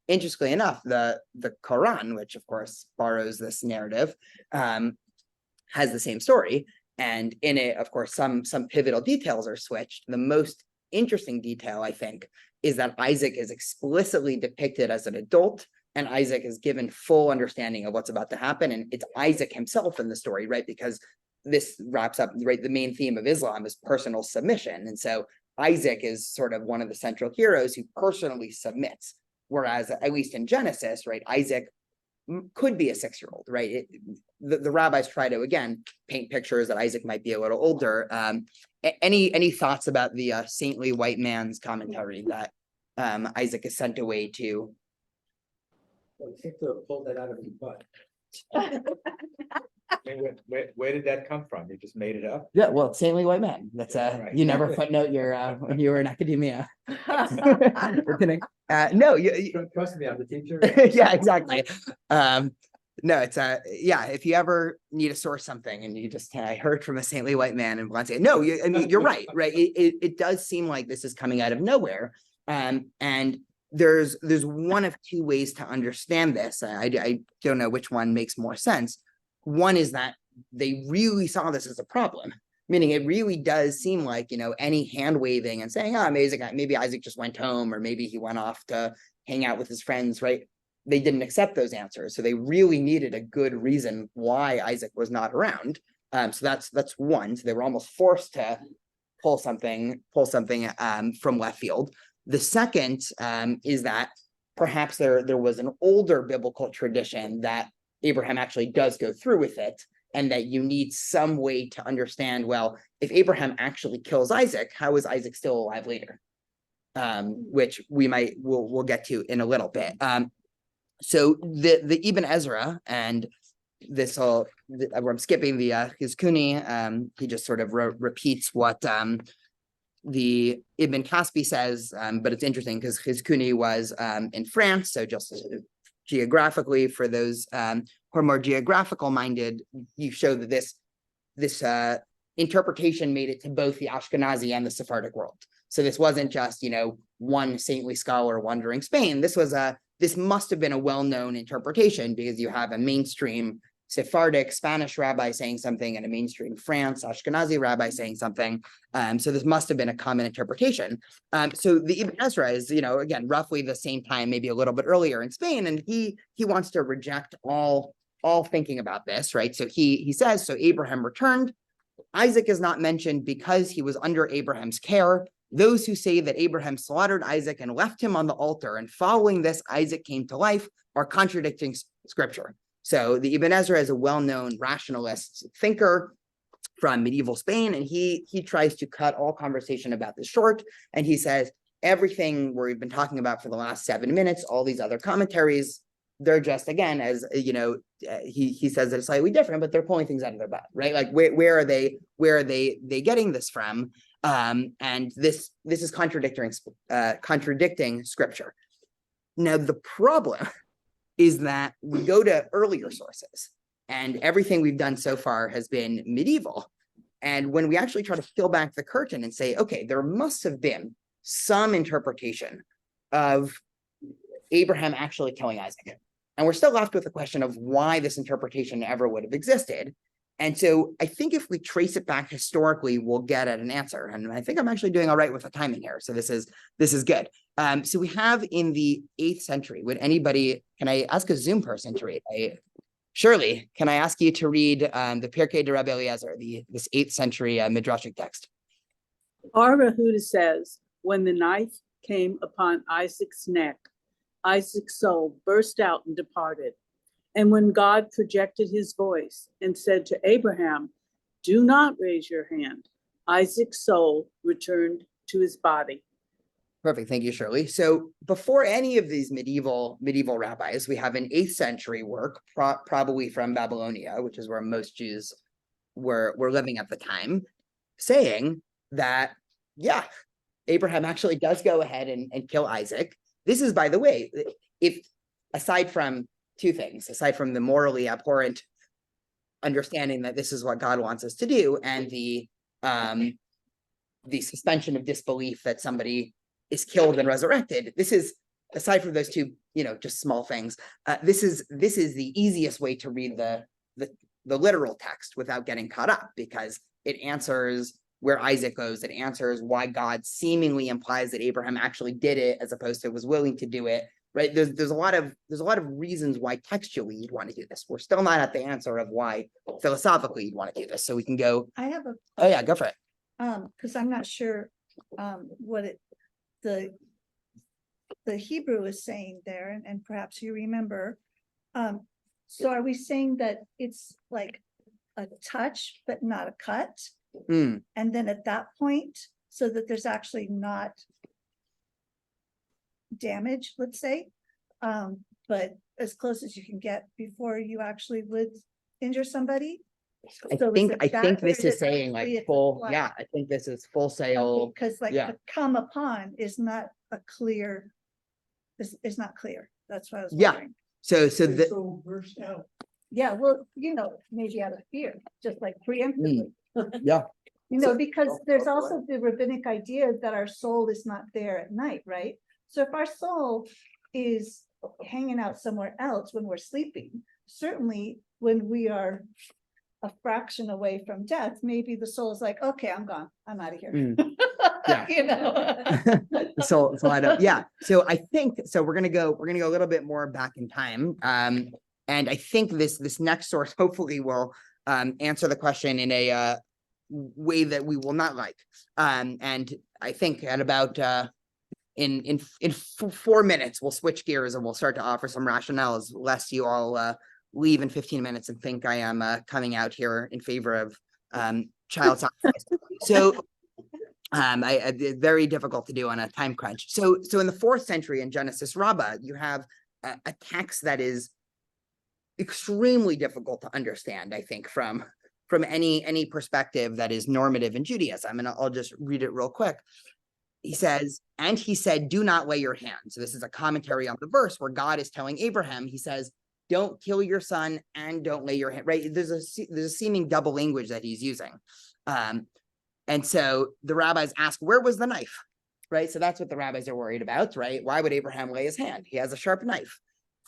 [SPEAKER 1] Interestingly enough, the Quran, which of course borrows this narrative, has the same story. And in it, of course, some pivotal details are switched. The most interesting detail, I think, is that Isaac is explicitly depicted as an adult, and Isaac is given full understanding of what's about to happen. And it's Isaac himself in the story, right? Because this wraps up, right, the main theme of Islam is personal submission. And so Isaac is sort of one of the central heroes who personally submits. Whereas, at least in Genesis, right, Isaac could be a 6-year-old, right? The rabbis try to, again, paint pictures that Isaac might be a little older. Any thoughts about the saintly white man's commentary that Isaac is sent away to?
[SPEAKER 3] Well, you seem to have pulled that out of your butt. I mean, where did that come from? You just made it up?
[SPEAKER 1] Yeah, well, saintly white man. That's
[SPEAKER 3] Right.
[SPEAKER 1] you never footnote your when you were in academia. No,
[SPEAKER 3] Trust me, I'm the teacher.
[SPEAKER 1] yeah, exactly. No, it's yeah, if you ever need to source something and you just I heard from a saintly white man and Valencia. No, I mean, you're right, right? It does seem like this is coming out of nowhere. And there's one of two ways to understand this. I don't know which one makes more sense. One is that they really saw this as a problem, meaning it really does seem like, any hand waving and saying, oh, maybe Isaac just went home, or maybe he went off to hang out with his friends, right? They didn't accept those answers. So they really needed a good reason why Isaac was not around. So that's one. So they were almost forced to pull something from left field. The second is that perhaps there was an older biblical tradition that Abraham actually does go through with it, and that you need some way to understand, well, if Abraham actually kills Isaac, how is Isaac still alive later? Which we'll get to in a little bit. So the Ibn Ezra, and this I'm skipping the Hizkuni, he just sort of repeats what the Ibn Kaspi says, but it's interesting because Hizkuni was in France, so just geographically, for those who are more geographical minded, you show that this interpretation made it to both the Ashkenazi and the Sephardic world. So this wasn't just one saintly scholar wandering Spain. This must have been a well-known interpretation, because you have a mainstream Sephardic Spanish rabbi saying something and a mainstream France Ashkenazi rabbi saying something. So this must have been a common interpretation. So the Ibn Ezra is, again, roughly the same time, maybe a little bit earlier in Spain, and he wants to reject all thinking about this, right? So he says, so Abraham returned. Isaac is not mentioned because he was under Abraham's care. Those who say that Abraham slaughtered Isaac and left him on the altar, and following this Isaac came to life, are contradicting scripture. So the Ibn Ezra is a well-known rationalist thinker from medieval Spain, and he tries to cut all conversation about this short, and he says everything we've been talking about for the last 7 minutes, all these other commentaries, they're just, again, as he says that it's slightly different, but they're pulling things out of their butt, right? Like where are they getting this from? And this is contradicting scripture. Now the problem is that we go to earlier sources, and everything we've done so far has been medieval. And when we actually try to peel back the curtain and say, okay, there must have been some interpretation of Abraham actually killing Isaac, and we're still left with the question of why this interpretation ever would have existed. And so I think if we trace it back historically, we'll get at an answer. And I think I'm actually doing all right with the timing here. So this is good. So we have in the 8th century, can I ask a Zoom person to read? Shirley, can I ask you to read the Pirkei de Rabbi Eliezer, this 8th century Midrashic text?
[SPEAKER 6] Our Rehuda says, when the knife came upon Isaac's neck, Isaac's soul burst out and departed. And when God projected his voice and said to Abraham, do not raise your hand, Isaac's soul returned to his body.
[SPEAKER 1] Perfect. Thank you, Shirley. So before any of these medieval rabbis, we have an 8th century work, probably from Babylonia, which is where most Jews were living at the time, saying that, yeah, Abraham actually does go ahead and kill Isaac. This is, by the way, if aside from two things, aside from the morally abhorrent understanding that this is what God wants us to do, and the suspension of disbelief that somebody is killed and resurrected. This is, aside from those two, just small things, this is the easiest way to read the literal text without getting caught up, because it answers where Isaac goes. It answers why God seemingly implies that Abraham actually did it as opposed to was willing to do it. Right? There's a lot of reasons why textually you'd want to do this. We're still not at the answer of why philosophically you'd want to do this. So we can go.
[SPEAKER 2] I have a,
[SPEAKER 1] Oh yeah, go for it.
[SPEAKER 2] because I'm not sure, what the Hebrew is saying there, and perhaps you remember. So are we saying that it's like a touch, but not a cut?
[SPEAKER 1] Hmm.
[SPEAKER 2] And then at that point, so that there's actually not damage, let's say, but as close as you can get before you actually would injure somebody?
[SPEAKER 1] I
[SPEAKER 2] So is
[SPEAKER 1] think
[SPEAKER 2] it that, or
[SPEAKER 1] this
[SPEAKER 2] is
[SPEAKER 1] is
[SPEAKER 2] it
[SPEAKER 1] saying
[SPEAKER 2] actually
[SPEAKER 1] like
[SPEAKER 2] it's
[SPEAKER 1] full.
[SPEAKER 2] like-
[SPEAKER 1] Yeah, I think this is full sail.
[SPEAKER 2] Because like
[SPEAKER 1] yeah.
[SPEAKER 2] the come upon is not a clear, is not clear. That's what I was
[SPEAKER 1] Yeah.
[SPEAKER 2] wondering.
[SPEAKER 1] So
[SPEAKER 4] So burst out.
[SPEAKER 2] Yeah, well, maybe out of fear, just like preemptively.
[SPEAKER 1] yeah.
[SPEAKER 2] Because there's also the rabbinic idea that our soul is not there at night, right? So if our soul is hanging out somewhere else when we're sleeping, certainly when we are a fraction away from death, maybe the soul is like, okay, I'm gone, I'm out of here.
[SPEAKER 1] Mm. Yeah.
[SPEAKER 2] So
[SPEAKER 1] So I don't, yeah. So I think, so we're gonna go a little bit more back in time. And I think this next source hopefully will answer the question in a way that we will not like. And I think at about in 4 minutes we'll switch gears and we'll start to offer some rationales, lest you all leave in 15 minutes and think I am coming out here in favor of child sacrifice. So very difficult to do on a time crunch. So in the 4th century in Genesis Rabbah, you have a text that is extremely difficult to understand, I think, from any perspective that is normative in Judaism. And I'll just read it real quick. He says, and he said, do not lay your hand. So this is a commentary on the verse where God is telling Abraham, he says, don't kill your son and don't lay your hand, right? There's a seeming double language that he's using. And so the rabbis ask, where was the knife? Right? So that's what the rabbis are worried about, right? Why would Abraham lay his hand? He has a sharp knife.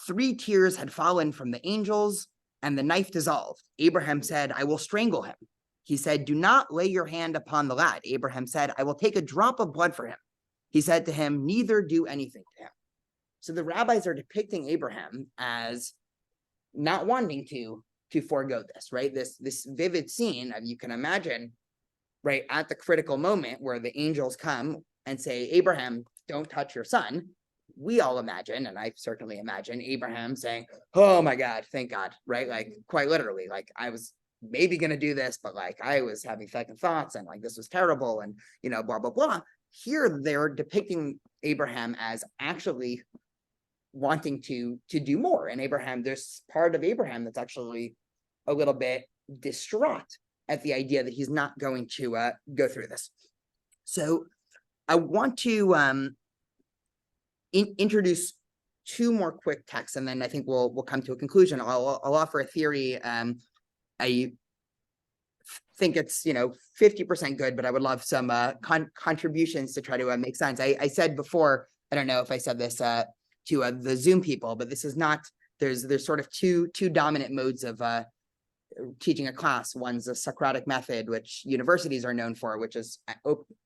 [SPEAKER 1] 3 tears had fallen from the angels and the knife dissolved. Abraham said, I will strangle him. He said, do not lay your hand upon the lad. Abraham said, I will take a drop of blood for him. He said to him, neither do anything to him. So the rabbis are depicting Abraham as not wanting to forego this, right? This vivid scene, you can imagine, right, at the critical moment where the angels come and say, Abraham, don't touch your son. We all imagine, and I certainly imagine Abraham saying, oh my God, thank God, right? Like quite literally, like I was maybe going to do this, but like I was having second thoughts and like this was terrible and, blah, blah, blah. Here they're depicting Abraham as actually wanting to do more. And Abraham, there's part of Abraham that's actually a little bit distraught at the idea that he's not going to go through this. So I want to introduce 2 more quick texts, and then I think we'll come to a conclusion. I'll offer a theory. I think it's 50% good, but I would love some contributions to try to make sense. I said before, I don't know if I said this to the Zoom people, but this is not. There's sort of two dominant modes of teaching a class. One's a Socratic method, which universities are known for, which is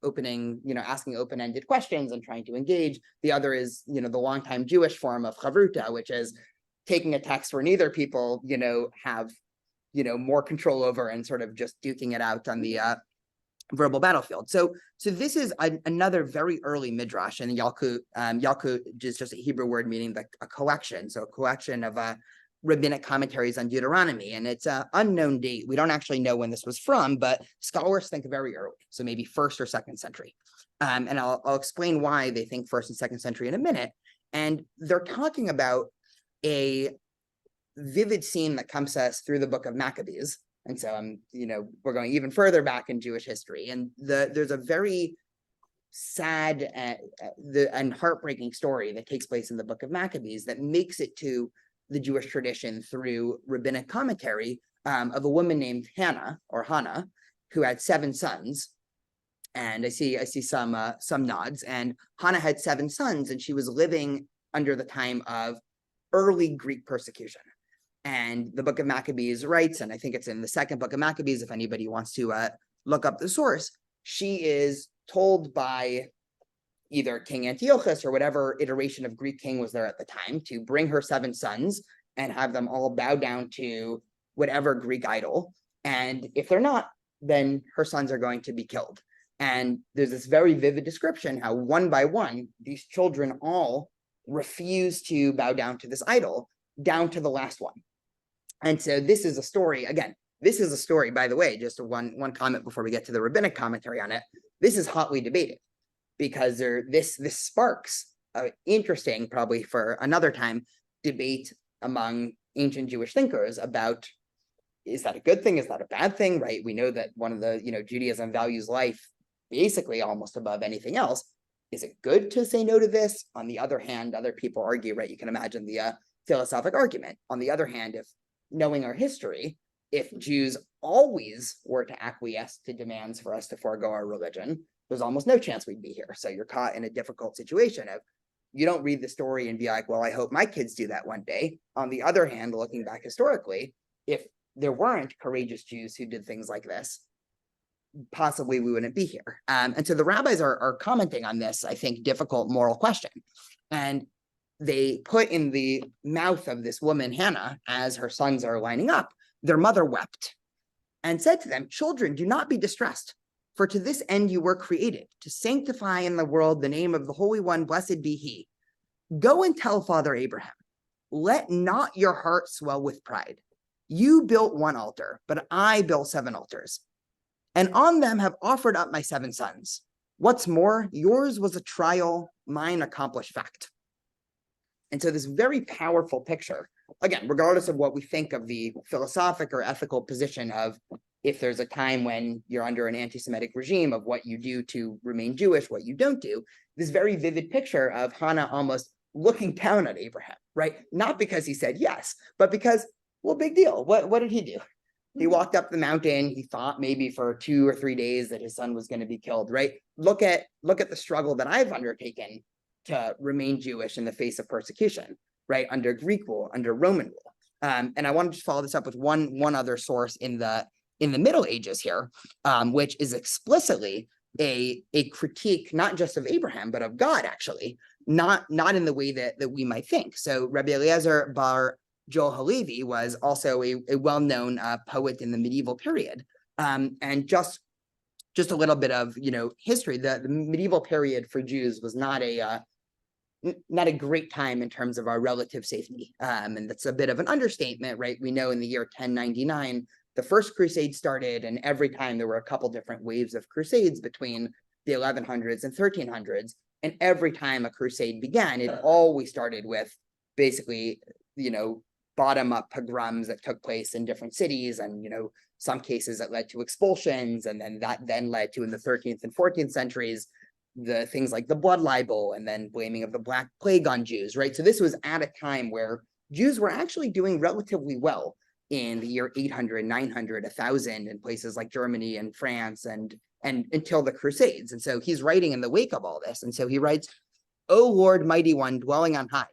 [SPEAKER 1] opening, asking open-ended questions and trying to engage. The other is, the longtime Jewish form of chavruta, which is taking a text where neither people, have, more control over and sort of just duking it out on the verbal battlefield. So this is another very early midrash, and Yalkut is just a Hebrew word meaning a collection. So a collection of rabbinic commentaries on Deuteronomy, and it's an unknown date. We don't actually know when this was from, but scholars think very early, so maybe 1st or 2nd century. And I'll explain why they think 1st and 2nd century in a minute. And they're talking about a vivid scene that comes to us through the book of Maccabees. And so we're going even further back in Jewish history, and there's a very sad and heartbreaking story that takes place in the book of Maccabees that makes it to the Jewish tradition through rabbinic commentary of a woman named Hannah, who had 7 sons. And I see some nods. And Hannah had 7 sons, and she was living under the time of early Greek persecution. And the book of Maccabees writes, and I think it's in the second book of Maccabees, if anybody wants to look up the source, she is told by either King Antiochus or whatever iteration of Greek king was there at the time to bring her 7 sons and have them all bow down to whatever Greek idol. And if they're not, then her sons are going to be killed. And there's this very vivid description how one by one, these children all refuse to bow down to this idol, down to the last one. And so this is a story, again, this is a story, by the way, just one comment before we get to the rabbinic commentary on it. This is hotly debated because this sparks interesting, probably for another time, debate among ancient Jewish thinkers about, is that a good thing? Is that a bad thing? Right? We know that one of the, Judaism values life basically almost above anything else. Is it good to say no to this? On the other hand, other people argue, right? You can imagine the philosophic argument. On the other hand, if knowing our history, if Jews always were to acquiesce to demands for us to forego our religion, there's almost no chance we'd be here. So you're caught in a difficult situation of, you don't read the story and be like, well, I hope my kids do that one day. On the other hand, looking back historically, if there weren't courageous Jews who did things like this, possibly we wouldn't be here. And so the rabbis are commenting on this, I think, difficult moral question. And they put in the mouth of this woman, Hannah, as her sons are lining up, their mother wept and said to them, children, do not be distressed, for to this end you were created, to sanctify in the world the name of the Holy One, blessed be he. Go and tell Father Abraham, let not your heart swell with pride. You built one altar, but I built 7 altars, and on them have offered up my 7 sons. What's more, yours was a trial, mine accomplished fact. And so this very powerful picture, again, regardless of what we think of the philosophic or ethical position of if there's a time when you're under an anti-Semitic regime of what you do to remain Jewish, what you don't do, this very vivid picture of Hannah almost looking down at Abraham, right? Not because he said yes, but because, well, big deal. What did he do? He walked up the mountain. He thought maybe for 2 or 3 days that his son was going to be killed, right? Look at the struggle that I've undertaken to remain Jewish in the face of persecution, right? Under Greek rule, under Roman rule. And I want to just follow this up with one other source in the Middle Ages here, which is explicitly a critique, not just of Abraham, but of God, actually, not in the way that we might think. So Rabbi Eliezer bar Joel Halevi was also a well-known poet in the medieval period. And just a little bit of history. The medieval period for Jews was not a great time in terms of our relative safety. And that's a bit of an understatement, right? We know in the year 1099, the first crusade started, and every time there were a couple different waves of crusades between the 1100s and 1300s. And every time a crusade began, it always started with basically, bottom-up pogroms that took place in different cities, and some cases that led to expulsions, and then that led to, in the 13th and 14th centuries, the things like the blood libel, and then blaming of the Black Plague on Jews, right? So this was at a time where Jews were actually doing relatively well in the year 800, 900, 1000 in places like Germany and France, and until the Crusades. And so he's writing in the wake of all this. And so he writes, O Lord, mighty one, dwelling on high,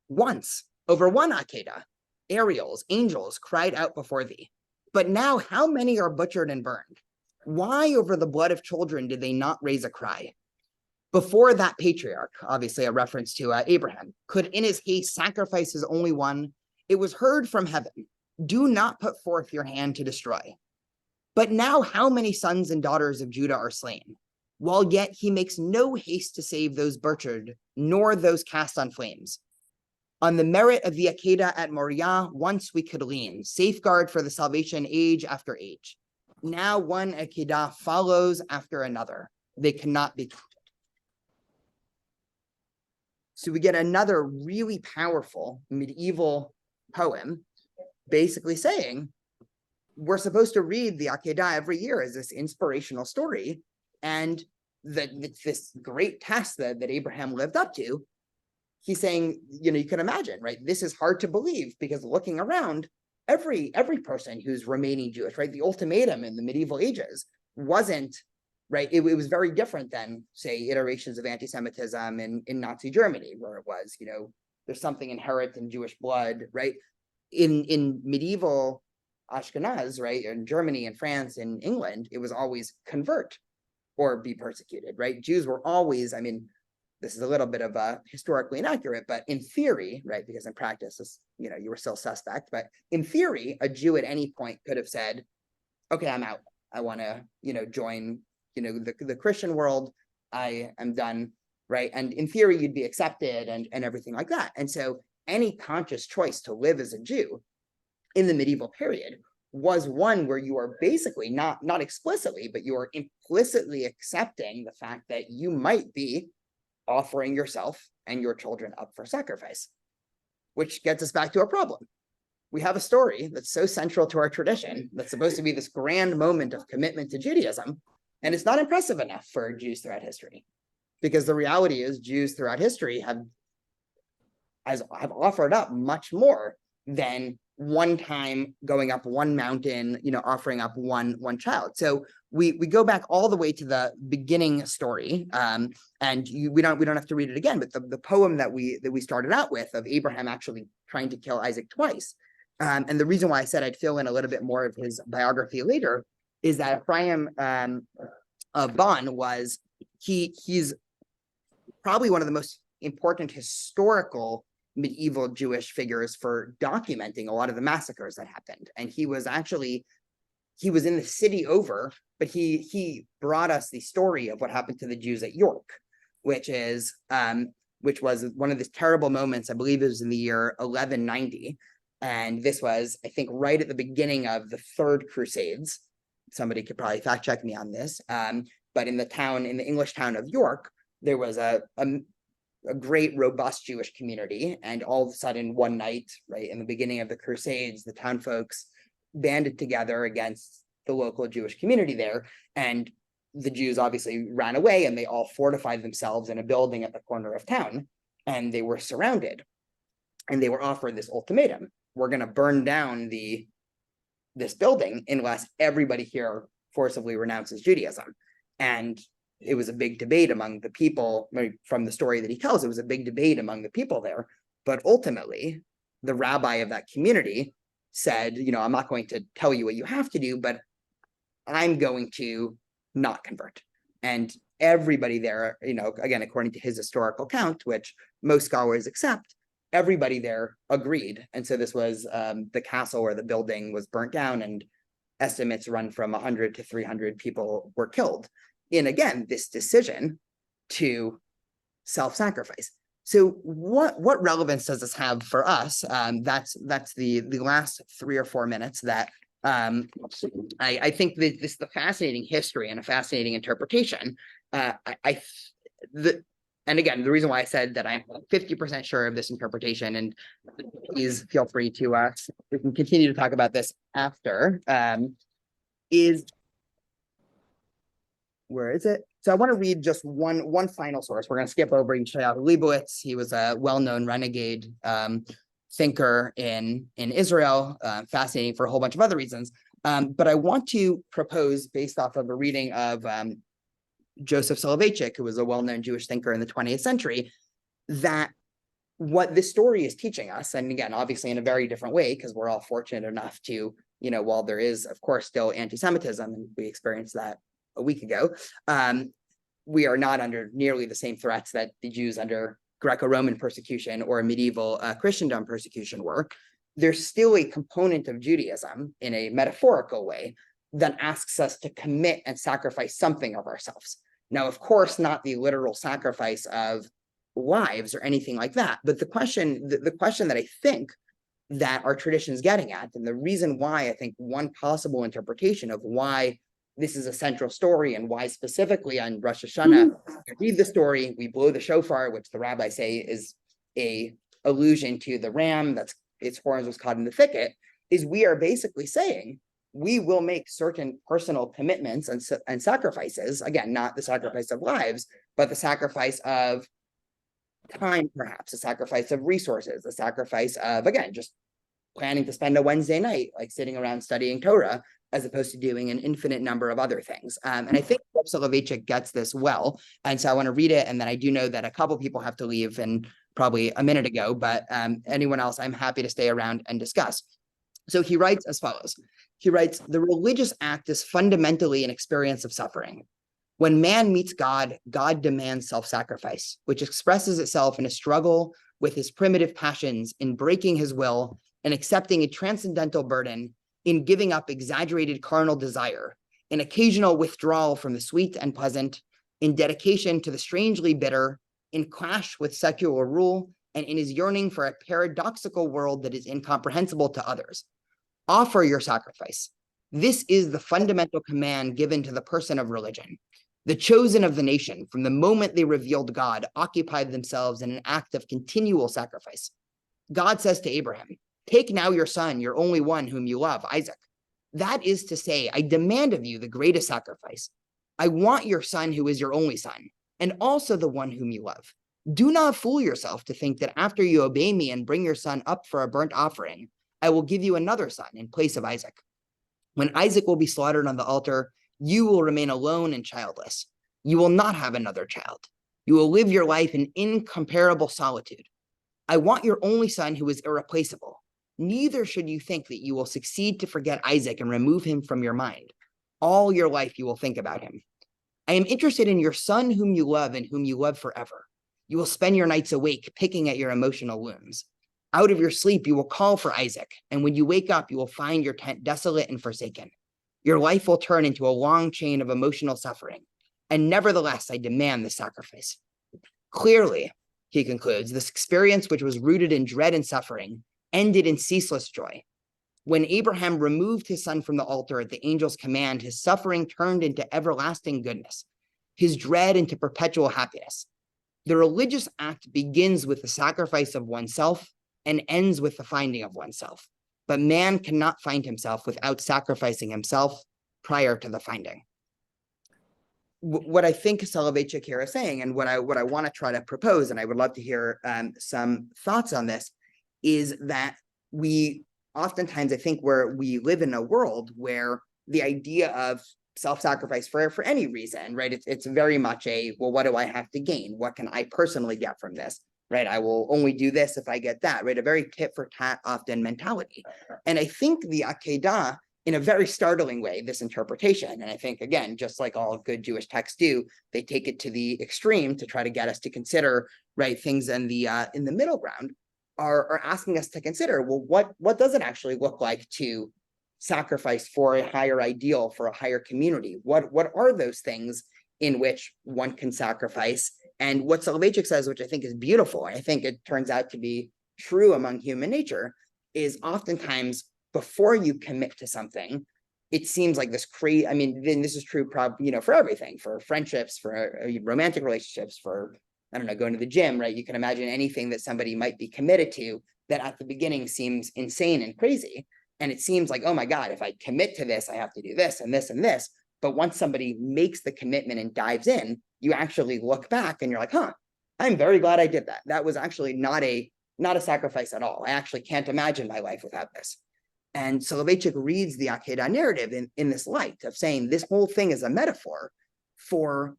[SPEAKER 1] once over one Akeda, Ariels, angels cried out before thee. But now how many are butchered and burned? Why over the blood of children did they not raise a cry? Before that patriarch, obviously a reference to Abraham, could in his haste sacrifice his only one, it was heard from heaven, do not put forth your hand to destroy. But now how many sons and daughters of Judah are slain, while yet he makes no haste to save those butchered, nor those cast on flames. On the merit of the Akeda at Moriah, once we could lean, safeguard for the salvation age after age. Now one Akeda follows after another. They cannot be counted. So we get another really powerful medieval poem basically saying, we're supposed to read the Akeda every year as this inspirational story, and this great test that Abraham lived up to. He's saying, you can imagine, right? This is hard to believe because looking around, every person who's remaining Jewish, right? The ultimatum in the medieval ages wasn't, right? It was very different than, say, iterations of anti-Semitism in Nazi Germany, where it was, there's something inherent in Jewish blood, right? In medieval Ashkenaz, right, in Germany and France and England, it was always convert or be persecuted, right? Jews were always, I mean, this is a little bit of a historically inaccurate, but in theory, right, because in practice, you were still suspect, but in theory, a Jew at any point could have said, okay, I'm out. I want to, join, the Christian world. I am done, right? And in theory, you'd be accepted and everything like that. And so any conscious choice to live as a Jew in the medieval period was one where you are basically not explicitly, but you are implicitly accepting the fact that you might be offering yourself and your children up for sacrifice, which gets us back to a problem. We have a story that's so central to our tradition that's supposed to be this grand moment of commitment to Judaism, and it's not impressive enough for Jews throughout history, because the reality is Jews throughout history have offered up much more than one time going up one mountain, offering up one child. So we go back all the way to the beginning story, and we don't have to read it again. But the poem that we started out with of Abraham actually trying to kill Isaac twice, and the reason why I said I'd fill in a little bit more of his biography later is that Ephraim Bon was he's probably one of the most important historical medieval Jewish figures for documenting a lot of the massacres that happened. And he was in the city over, but he brought us the story of what happened to the Jews at York, which was one of the terrible moments. I believe it was in the year 1190. And this was, I think, right at the beginning of the Third Crusades. Somebody could probably fact check me on this. But in the English town of York, there was a great, robust Jewish community. And all of a sudden, one night, right, in the beginning of the Crusades, the town folks banded together against the local Jewish community there. And the Jews obviously ran away, and they all fortified themselves in a building at the corner of town. And they were surrounded. And they were offered this ultimatum. We're going to burn down this building unless everybody here forcibly renounces Judaism. And it was a big debate among the people. From the story that he tells, it was a big debate among the people there. But ultimately, the rabbi of that community said, I'm not going to tell you what you have to do, but I'm going to not convert. And everybody there, again, according to his historical count, which most scholars accept, everybody there agreed. And so this was the castle where the building was burnt down, and estimates run from 100 to 300 people were killed in, again, this decision to self-sacrifice. So what relevance does this have for us? That's the last 3 or 4 minutes that I think that this is a fascinating history and a fascinating interpretation. And again, the reason why I said that I'm 50% sure of this interpretation, and please feel free to we can continue to talk about this after, is, where is it? So I want to read just one final source. We're going to skip over Yeshayahu Leibowitz. He was a well-known renegade thinker in Israel, fascinating for a whole bunch of other reasons. But I want to propose, based off of a reading of Joseph Soloveitchik, who was a well-known Jewish thinker in the 20th century, that what this story is teaching us, and again, obviously in a very different way, because we're all fortunate enough to, while there is, of course, still anti-Semitism, and we experienced that a week ago, we are not under nearly the same threats that the Jews under Greco-Roman persecution or medieval Christendom persecution were. There's still a component of Judaism in a metaphorical way that asks us to commit and sacrifice something of ourselves. Now, of course, not the literal sacrifice of lives or anything like that, but the question that I think that our tradition is getting at, and the reason why I think one possible interpretation of why this is a central story, and why specifically on Rosh Hashanah, we read the story, we blow the shofar, which the rabbis say is a allusion to the ram that's its horns was caught in the thicket, is we are basically saying we will make certain personal commitments and sacrifices, again, not the sacrifice of lives, but the sacrifice of time, perhaps, a sacrifice of resources, a sacrifice of, again, just planning to spend a Wednesday night, like sitting around studying Torah, as opposed to doing an infinite number of other things. And I think Soloveitchik gets this well. And so I want to read it. And then I do know that a couple people have to leave and probably a minute ago, but anyone else, I'm happy to stay around and discuss. So he writes as follows. He writes, the religious act is fundamentally an experience of suffering. When man meets God, God demands self-sacrifice, which expresses itself in a struggle with his primitive passions, in breaking his will and accepting a transcendental burden, in giving up exaggerated carnal desire, in occasional withdrawal from the sweet and pleasant, in dedication to the strangely bitter, in clash with secular rule, and in his yearning for a paradoxical world that is incomprehensible to others. Offer your sacrifice. This is the fundamental command given to the person of religion. The chosen of the nation, from the moment they revealed God, occupied themselves in an act of continual sacrifice. God says to Abraham, take now your son, your only one whom you love, Isaac. That is to say, I demand of you the greatest sacrifice. I want your son who is your only son, and also the one whom you love. Do not fool yourself to think that after you obey me and bring your son up for a burnt offering, I will give you another son in place of Isaac. When Isaac will be slaughtered on the altar, you will remain alone and childless. You will not have another child. You will live your life in incomparable solitude. I want your only son who is irreplaceable. Neither should you think that you will succeed to forget Isaac and remove him from your mind. All your life you will think about him. I am interested in your son whom you love and whom you love forever. You will spend your nights awake, picking at your emotional wounds. Out of your sleep, you will call for Isaac, and when you wake up, you will find your tent desolate and forsaken. Your life will turn into a long chain of emotional suffering, and nevertheless, I demand the sacrifice. Clearly, he concludes, this experience, which was rooted in dread and suffering, ended in ceaseless joy. When Abraham removed his son from the altar at the angel's command, his suffering turned into everlasting goodness, his dread into perpetual happiness. The religious act begins with the sacrifice of oneself and ends with the finding of oneself. But man cannot find himself without sacrificing himself prior to the finding. What I think Soloveitchik here is saying, and what I want to try to propose, and I would love to hear some thoughts on this, is that we oftentimes, I think, where we live in a world where the idea of self-sacrifice for any reason, right? It's very much a, well, what do I have to gain? What can I personally get from this? Right? I will only do this if I get that, right? A very tit for tat often mentality. And I think the Akeda, in a very startling way, this interpretation, and I think, again, just like all good Jewish texts do, they take it to the extreme to try to get us to consider, right, things in the middle ground, are asking us to consider, well, what does it actually look like to sacrifice for a higher ideal, for a higher community? What are those things in which one can sacrifice? And what Soloveitchik says, which I think is beautiful, and I think it turns out to be true among human nature, is oftentimes before you commit to something, it seems like this crazy, I mean, then this is true probably, for everything, for friendships, for romantic relationships, for, I don't know, going to the gym, right? You can imagine anything that somebody might be committed to that at the beginning seems insane and crazy. And it seems like, oh my God, if I commit to this, I have to do this and this and this. But once somebody makes the commitment and dives in, you actually look back and you're like, huh, I'm very glad I did that. That was actually not a sacrifice at all. I actually can't imagine my life without this. And Soloveitchik reads the Akeda narrative in this light of saying this whole thing is a metaphor for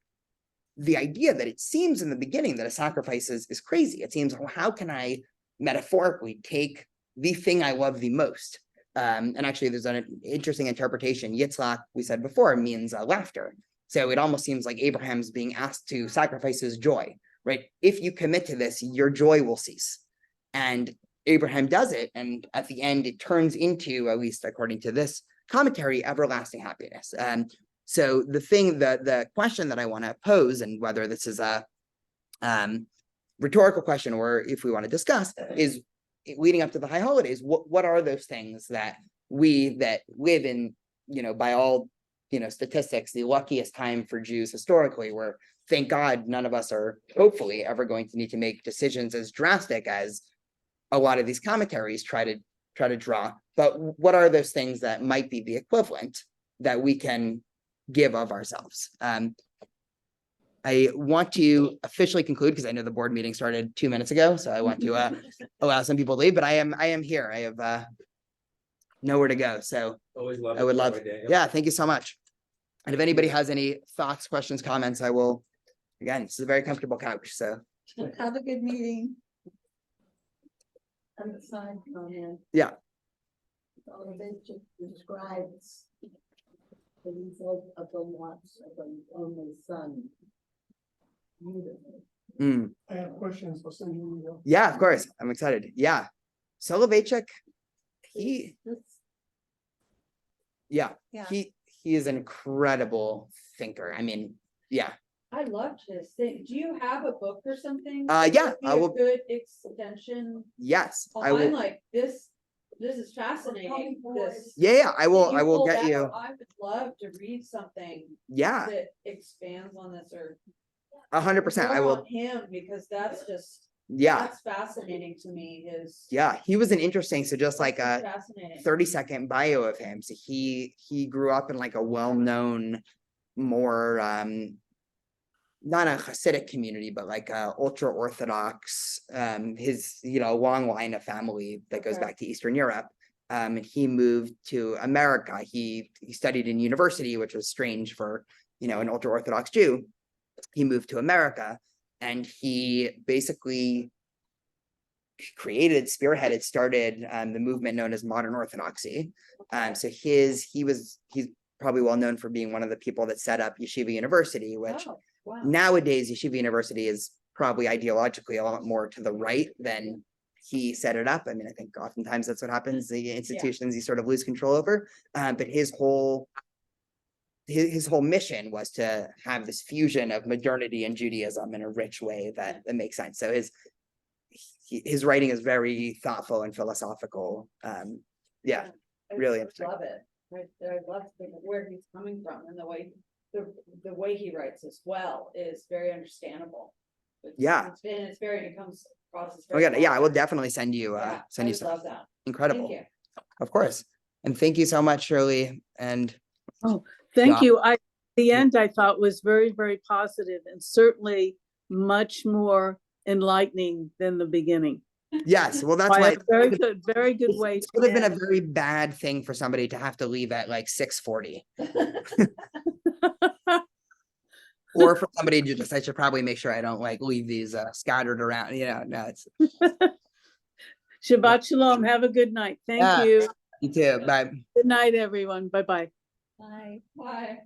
[SPEAKER 1] the idea that it seems in the beginning that a sacrifice is crazy. It seems, well, how can I metaphorically take the thing I love the most? And actually, there's an interesting interpretation. Yitzhak, we said before, means laughter. So it almost seems like Abraham's being asked to sacrifice his joy, right? If you commit to this, your joy will cease. And Abraham does it. And at the end, it turns into, at least according to this commentary, everlasting happiness. So the question that I want to pose, and whether this is a rhetorical question or if we want to discuss, is leading up to the high holidays, what are those things that we that live in, by all, statistics, the luckiest time for Jews historically, where thank God none of us are hopefully ever going to need to make decisions as drastic as a lot of these commentaries try to draw. But what are those things that might be the equivalent that we can give of ourselves? I want to officially conclude because I know the board meeting started 2 minutes ago, so I want to allow some people to leave. But I am here. I have nowhere to go. So
[SPEAKER 3] Always love.
[SPEAKER 1] I would love, yeah, thank you so much. And if anybody has any thoughts, questions, comments, I will, again, this is a very comfortable couch, so
[SPEAKER 2] Have a good meeting.
[SPEAKER 4] On the side comment.
[SPEAKER 1] yeah.
[SPEAKER 4] So it just describes the result of the loss of an only son. Beautiful.
[SPEAKER 1] Mm.
[SPEAKER 7] I have questions for Cindy.
[SPEAKER 1] Yeah, of course. I'm excited. Yeah. Soloveitchik, he, yeah,
[SPEAKER 2] Yeah.
[SPEAKER 1] he is an incredible thinker. I mean, yeah.
[SPEAKER 8] I loved his thing. Do you have a book or something?
[SPEAKER 1] Yeah,
[SPEAKER 8] Would be
[SPEAKER 1] I
[SPEAKER 8] a
[SPEAKER 1] will-
[SPEAKER 8] Good extension.
[SPEAKER 1] Yes, I
[SPEAKER 8] I'm
[SPEAKER 1] will.
[SPEAKER 8] like, this is fascinating. This.
[SPEAKER 1] Yeah, I will
[SPEAKER 8] pulled
[SPEAKER 1] get
[SPEAKER 8] out.
[SPEAKER 1] you.
[SPEAKER 8] I would love to read something
[SPEAKER 1] Yeah,
[SPEAKER 8] that expands on this or.
[SPEAKER 1] 100%. I
[SPEAKER 8] more
[SPEAKER 1] will.
[SPEAKER 8] on him, because that's just,
[SPEAKER 1] Yeah,
[SPEAKER 8] that's fascinating to me, his.
[SPEAKER 1] yeah. He was an interesting, so just like
[SPEAKER 8] that's
[SPEAKER 1] a
[SPEAKER 8] Fascinating.
[SPEAKER 1] 30-second bio of him. So he grew up in like a well-known, more not a Hasidic community, but like a ultra Orthodox, his, long line of family that goes
[SPEAKER 8] Okay.
[SPEAKER 1] back to Eastern Europe. And he moved to America. He studied in university, which was strange for, an ultra Orthodox Jew. He moved to America and he basically spearheaded, started the movement known as modern Orthodoxy. So he's probably well known for being one of the people that set up Yeshiva University, which
[SPEAKER 8] Oh, wow.
[SPEAKER 1] nowadays Yeshiva University is probably ideologically a lot more to the right than he set it up. I mean, I think oftentimes that's what happens. The institutions you sort of lose control over. But his whole mission was to have this fusion of modernity and Judaism in a rich way that makes sense. So his writing is very thoughtful and philosophical. Yeah,
[SPEAKER 8] I
[SPEAKER 1] really
[SPEAKER 8] just
[SPEAKER 1] interesting.
[SPEAKER 8] love it. I love where he's coming from, and the way he writes as well is very understandable.
[SPEAKER 1] Yeah.
[SPEAKER 8] It comes across as
[SPEAKER 1] Oh
[SPEAKER 8] very.
[SPEAKER 1] yeah, I will
[SPEAKER 8] well.
[SPEAKER 1] definitely send you
[SPEAKER 8] Yeah,
[SPEAKER 1] send
[SPEAKER 8] I
[SPEAKER 1] you
[SPEAKER 8] would
[SPEAKER 1] some.
[SPEAKER 8] love that.
[SPEAKER 1] Incredible.
[SPEAKER 8] Thank you.
[SPEAKER 1] Of course. And thank you so much, Shirley. And
[SPEAKER 6] Thank
[SPEAKER 1] Yeah.
[SPEAKER 6] you. The end I thought was very, very positive and certainly much more enlightening than the beginning.
[SPEAKER 1] yes, well, that's
[SPEAKER 6] By
[SPEAKER 1] why
[SPEAKER 6] a very good way.
[SPEAKER 1] it would have been a
[SPEAKER 6] to
[SPEAKER 1] very bad thing for somebody to have to leave at like 6:40. Or for somebody to I should probably make sure I don't like leave these scattered around. No, it's
[SPEAKER 6] Shabbat Shalom. Have a good night. Thank
[SPEAKER 1] Yeah.
[SPEAKER 6] you.
[SPEAKER 1] you too. Bye.
[SPEAKER 6] Good night, everyone. Bye-bye.
[SPEAKER 2] Bye.
[SPEAKER 8] Bye.